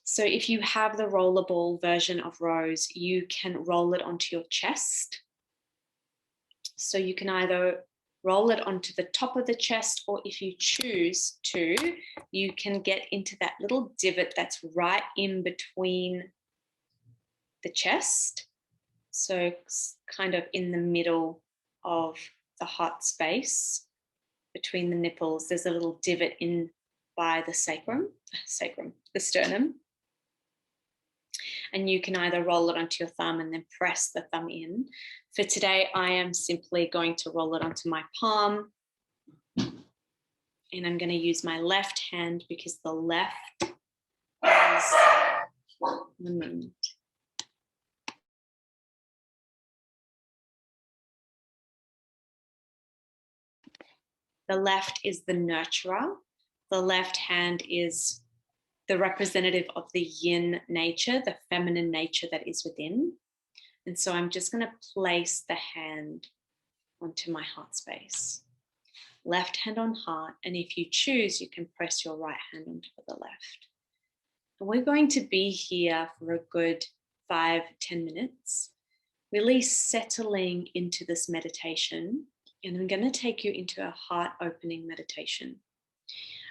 So if you have the rollable version of rose, you can roll it onto your chest. So you can either roll it onto the top of the chest, or if you choose to, you can get into that little divot that's right in between the chest. So it's kind of in the middle of the heart space between the nipples. There's a little divot in by the the sternum. And you can either roll it onto your thumb and then press the thumb in. For today, I am simply going to roll it onto my palm. And I'm going to use my left hand because the left is the moment. The left is the nurturer. The left hand is the representative of the yin nature, the feminine nature that is within. And so I'm just going to place the hand onto my heart space. Left hand on heart, and if you choose, you can press your right hand onto the left. And we're going to be here for a good 5-10 minutes, really settling into this meditation. And I'm going to take you into a heart opening meditation.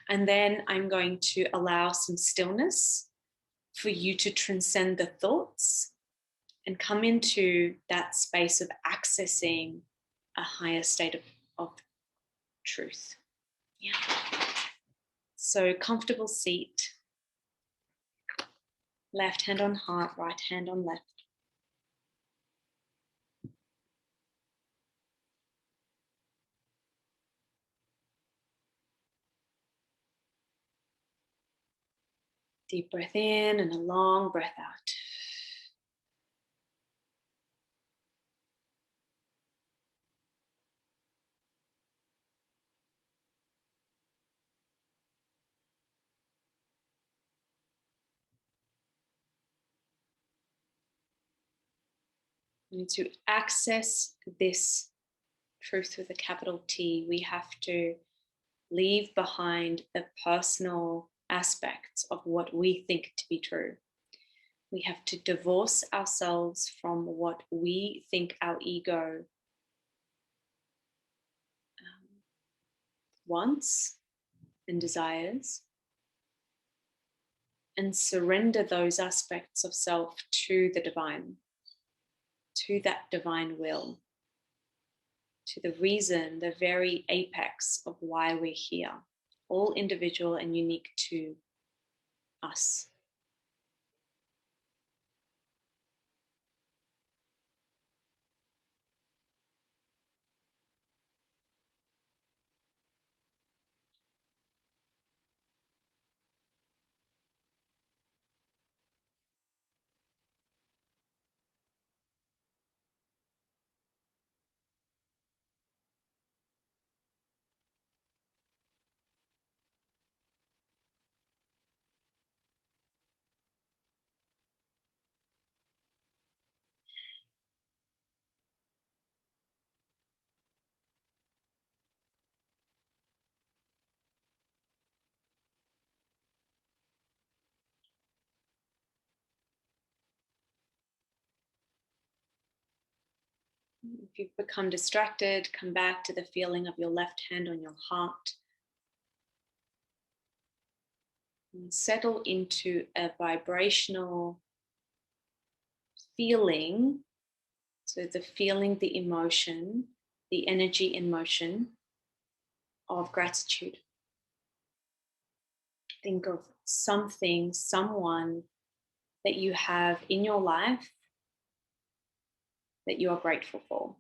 And then I'm going to allow some stillness for you to transcend the thoughts and come into that space of accessing a higher state of truth. Yeah. So comfortable seat, left hand on heart, right hand on left. Deep breath in and a long breath out. And to access this truth with a capital T, we have to leave behind the personal aspects of what we think to be true. We have to divorce ourselves from what we think our ego wants and desires, and surrender those aspects of self to the divine, to that divine will, to the reason, the very apex of why we're here, all individual and unique to us. If you've become distracted, come back to the feeling of your left hand on your heart. And settle into a vibrational feeling. So the feeling, the emotion, the energy in motion of gratitude. Think of something, someone that you have in your life that you are grateful for.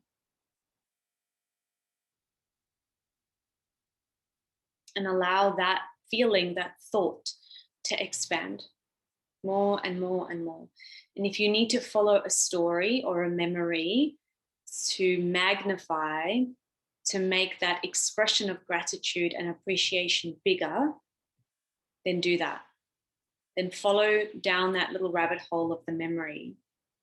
And allow that feeling, that thought to expand more and more and more. And if you need to follow a story or a memory to magnify, to make that expression of gratitude and appreciation bigger, then do that. Then follow down that little rabbit hole of the memory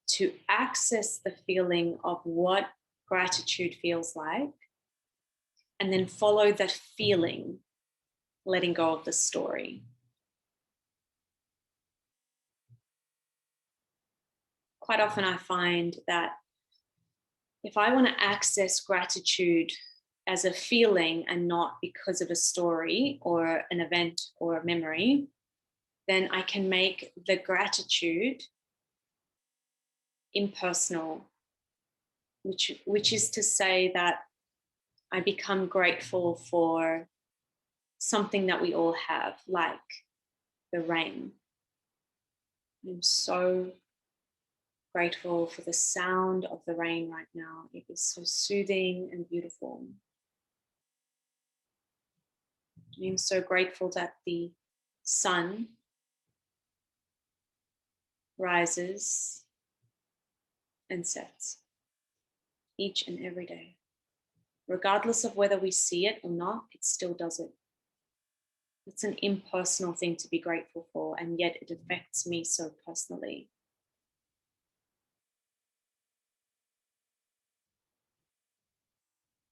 to access the feeling of what gratitude feels like, and then follow that feeling, letting go of the story. Quite often I find that if I want to access gratitude as a feeling and not because of a story or an event or a memory, then I can make the gratitude impersonal, which is to say that I become grateful for something that we all have, like the rain. I'm so grateful for the sound of the rain right now. It is so soothing and beautiful. I'm so grateful that the sun rises and sets each and every day. Regardless of whether we see it or not, it still does it. It's an impersonal thing to be grateful for, and yet it affects me so personally.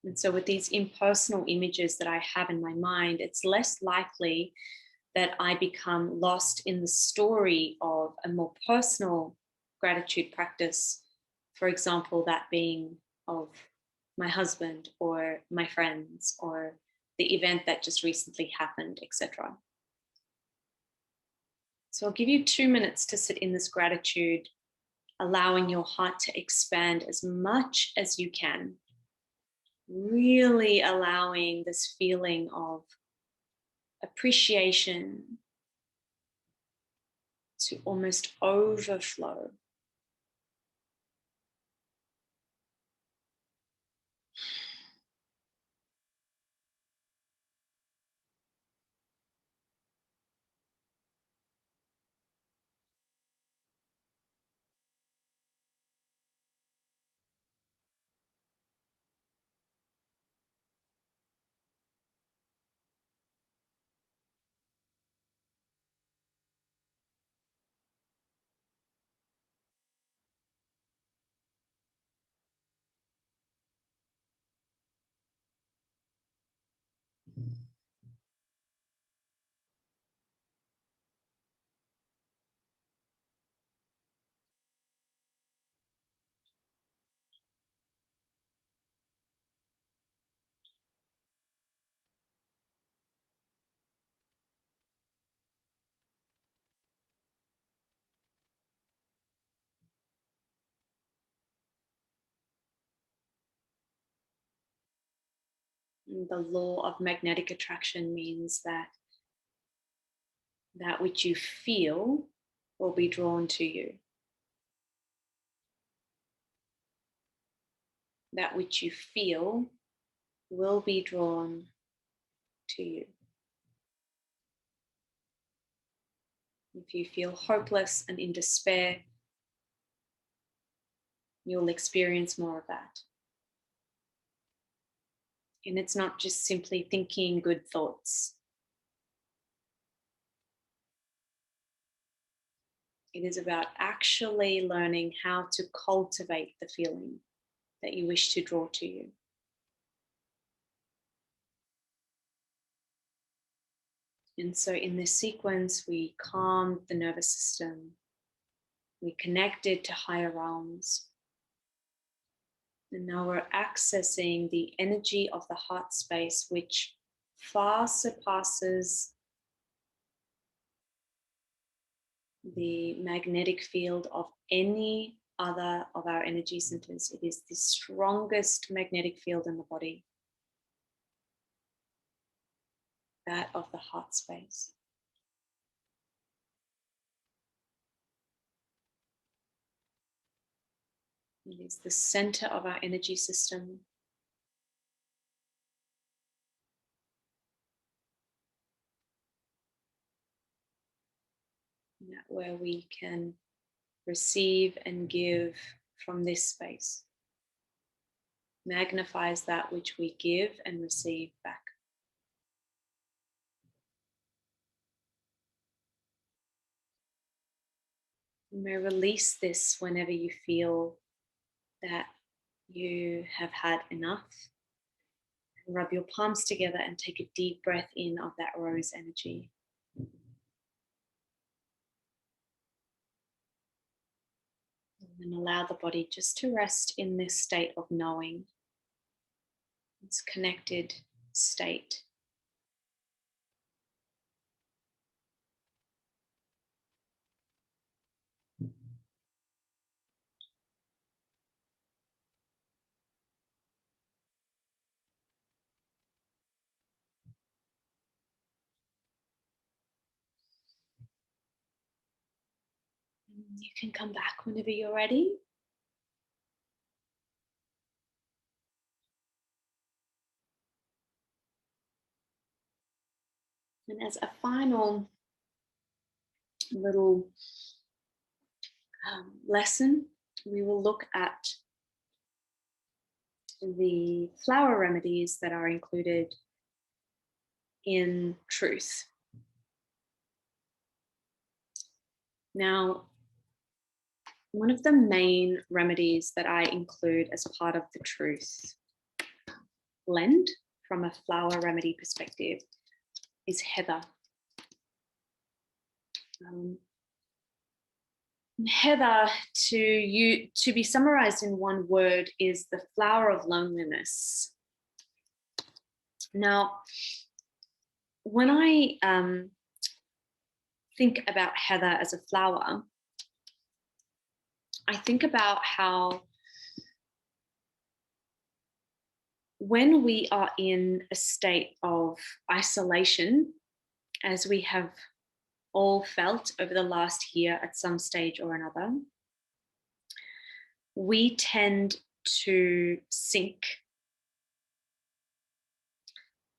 And so with these impersonal images that I have in my mind, it's less likely that I become lost in the story of a more personal gratitude practice. For example, that being of my husband or my friends or the event that just recently happened, etc. So I'll give you 2 minutes to sit in this gratitude, allowing your heart to expand as much as you can. Really allowing this feeling of appreciation to almost overflow. And the law of magnetic attraction means that that which you feel will be drawn to you. That which you feel will be drawn to you. If you feel hopeless and in despair, you'll experience more of that. And it's not just simply thinking good thoughts. It is about actually learning how to cultivate the feeling that you wish to draw to you. And so in this sequence, we calm the nervous system. We connected to higher realms. And now we're accessing the energy of the heart space, which far surpasses the magnetic field of any other of our energy centers. It is the strongest magnetic field in the body, that of the heart space. It is the center of our energy system. That where we can receive and give from this space. Magnifies that which we give and receive back. You may release this whenever you feel that you have had enough. Rub your palms together and take a deep breath in of that rose energy. And allow the body just to rest in this state of knowing, this connected state. You can come back whenever you're ready. And as a final little lesson, we will look at the flower remedies that are included in truth. Now, one of the main remedies that I include as part of the truth blend from a flower remedy perspective is heather. Heather, to be summarized in one word, is the flower of loneliness. Now, when I think about heather as a flower, I think about how when we are in a state of isolation, as we have all felt over the last year at some stage or another, we tend to sink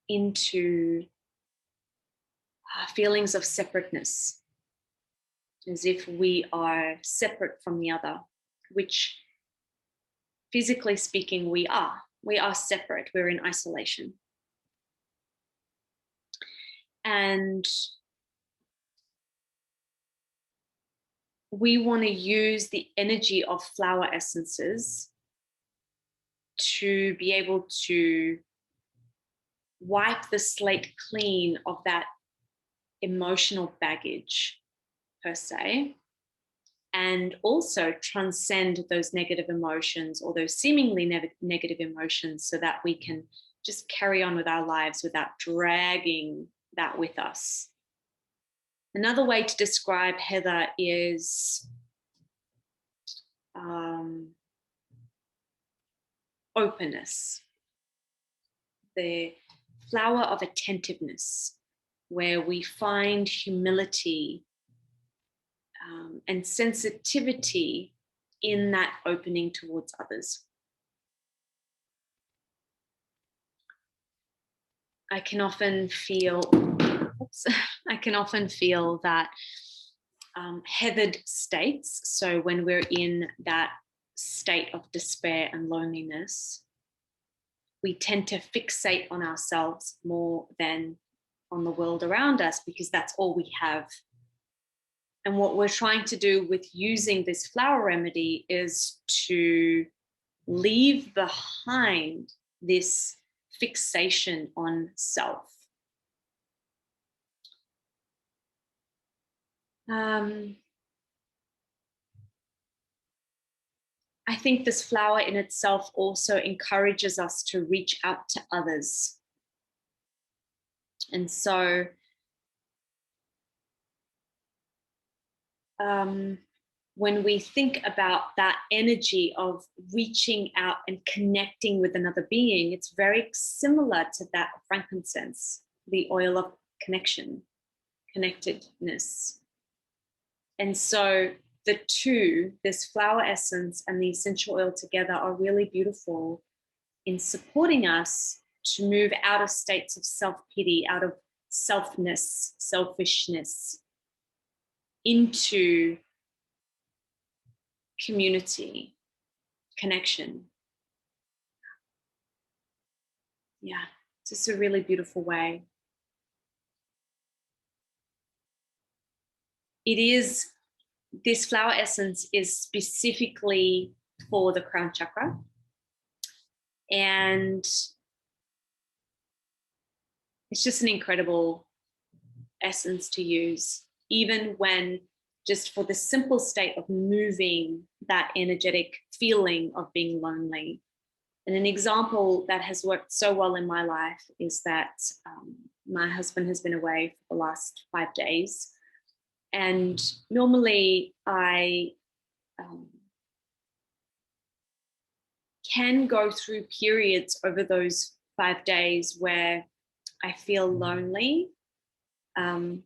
into feelings of separateness, as if we are separate from the other, which physically speaking, we are. We are separate, we're in isolation. And we want to use the energy of flower essences to be able to wipe the slate clean of that emotional baggage, per se, and also transcend those negative emotions or those seemingly negative emotions so that we can just carry on with our lives without dragging that with us. Another way to describe heather is openness, the flower of attentiveness, where we find humility and sensitivity in that opening towards others. I can often feel that heathered states, so when we're in that state of despair and loneliness, we tend to fixate on ourselves more than on the world around us because that's all we have. And what we're trying to do with using this flower remedy is to leave behind this fixation on self. I think this flower in itself also encourages us to reach out to others. And so when we think about that energy of reaching out and connecting with another being, it's very similar to that of frankincense, the oil of connection, connectedness. And so the two, this flower essence and the essential oil together, are really beautiful in supporting us to move out of states of self-pity, out of selfness, selfishness, into community, connection. Yeah, it's just a really beautiful way. This flower essence is specifically for the crown chakra. And it's just an incredible essence to use, even when just for the simple state of moving that energetic feeling of being lonely. And an example that has worked so well in my life is that my husband has been away for the last 5 days. And normally I can go through periods over those 5 days where I feel lonely, and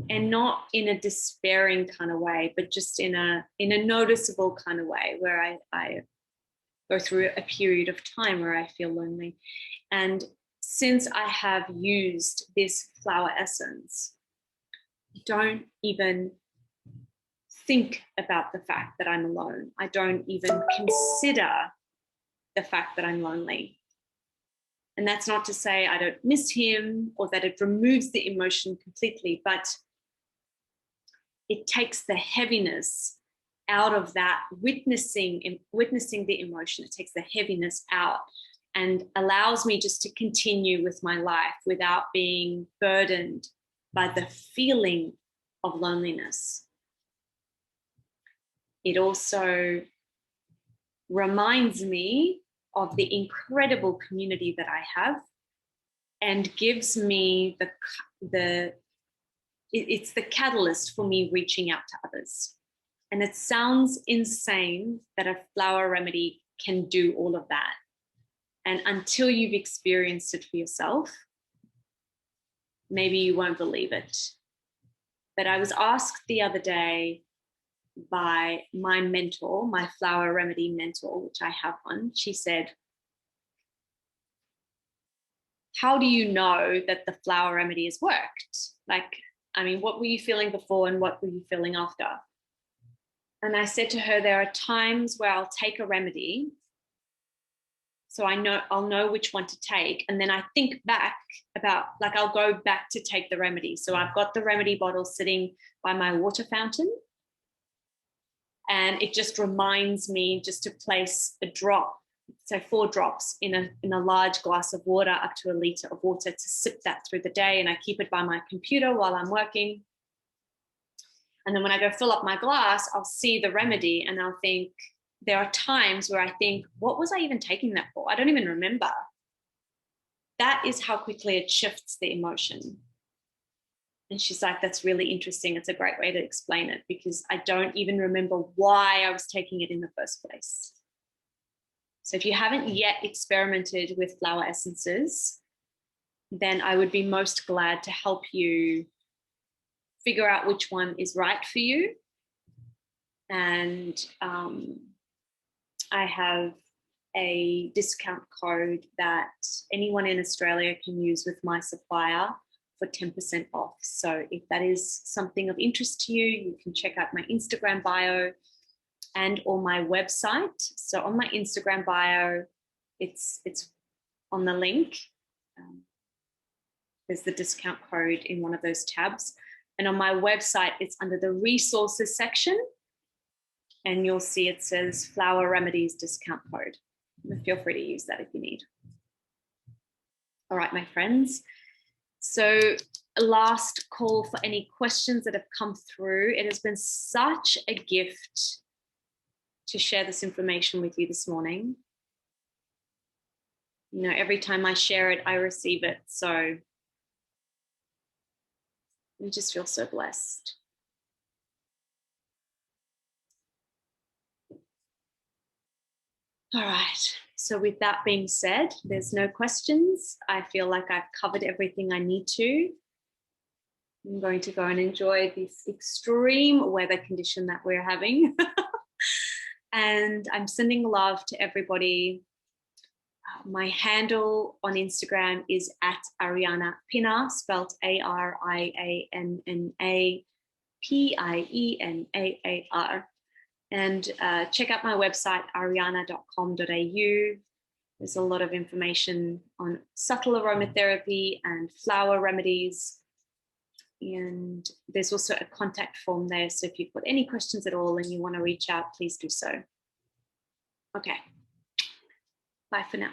not in a despairing kind of way, but just in a noticeable kind of way where I go through a period of time where I feel lonely. And since I have used this flower essence, I don't even think about the fact that I'm alone. I don't even consider the fact that I'm lonely. And that's not to say I don't miss him or that it removes the emotion completely, but it takes the heaviness out of that, witnessing the emotion. It takes the heaviness out and allows me just to continue with my life without being burdened by the feeling of loneliness. It also reminds me of the incredible community that I have, and gives me it's the catalyst for me reaching out to others. And it sounds insane that a flower remedy can do all of that. And until you've experienced it for yourself, maybe you won't believe it. But I was asked the other day by my mentor, my flower remedy mentor, which I have one. She said, how do you know that the flower remedy has worked? Like, I mean, what were you feeling before and what were you feeling after? And I said to her, there are times where I'll take a remedy, so I'll know which one to take. And then I think back about, like, I'll go back to take the remedy. So I've got the remedy bottle sitting by my water fountain. And it just reminds me just to place a drop, so 4 drops in a large glass of water, up to a liter of water, to sip that through the day. And I keep it by my computer while I'm working. And then when I go fill up my glass, I'll see the remedy and I'll think, there are times where I think, what was I even taking that for? I don't even remember. That is how quickly it shifts the emotion. And she's like, that's really interesting. It's a great way to explain it, because I don't even remember why I was taking it in the first place. So if you haven't yet experimented with flower essences, then I would be most glad to help you figure out which one is right for you. And I have a discount code that anyone in Australia can use with my supplier for 10% off. So if that is something of interest to you, you can check out my Instagram bio and or my website. So on my Instagram bio, it's on the link. There's the discount code in one of those tabs. And on my website, it's under the resources section. And you'll see it says Flower Remedies discount code. Feel free to use that if you need. All right, my friends. So last call for any questions that have come through. It has been such a gift to share this information with you this morning. You know, every time I share it, I receive it. So we just feel so blessed. All right. So with that being said, there's no questions. I feel like I've covered everything I need to. I'm going to go and enjoy this extreme weather condition that we're having. And I'm sending love to everybody. My handle on Instagram is @Arianna Pinner, spelled AriannaPienaar. And check out my website, arianna.com.au. There's a lot of information on subtle aromatherapy and flower remedies. And there's also a contact form there. So if you've got any questions at all and you want to reach out, please do so. Okay. Bye for now.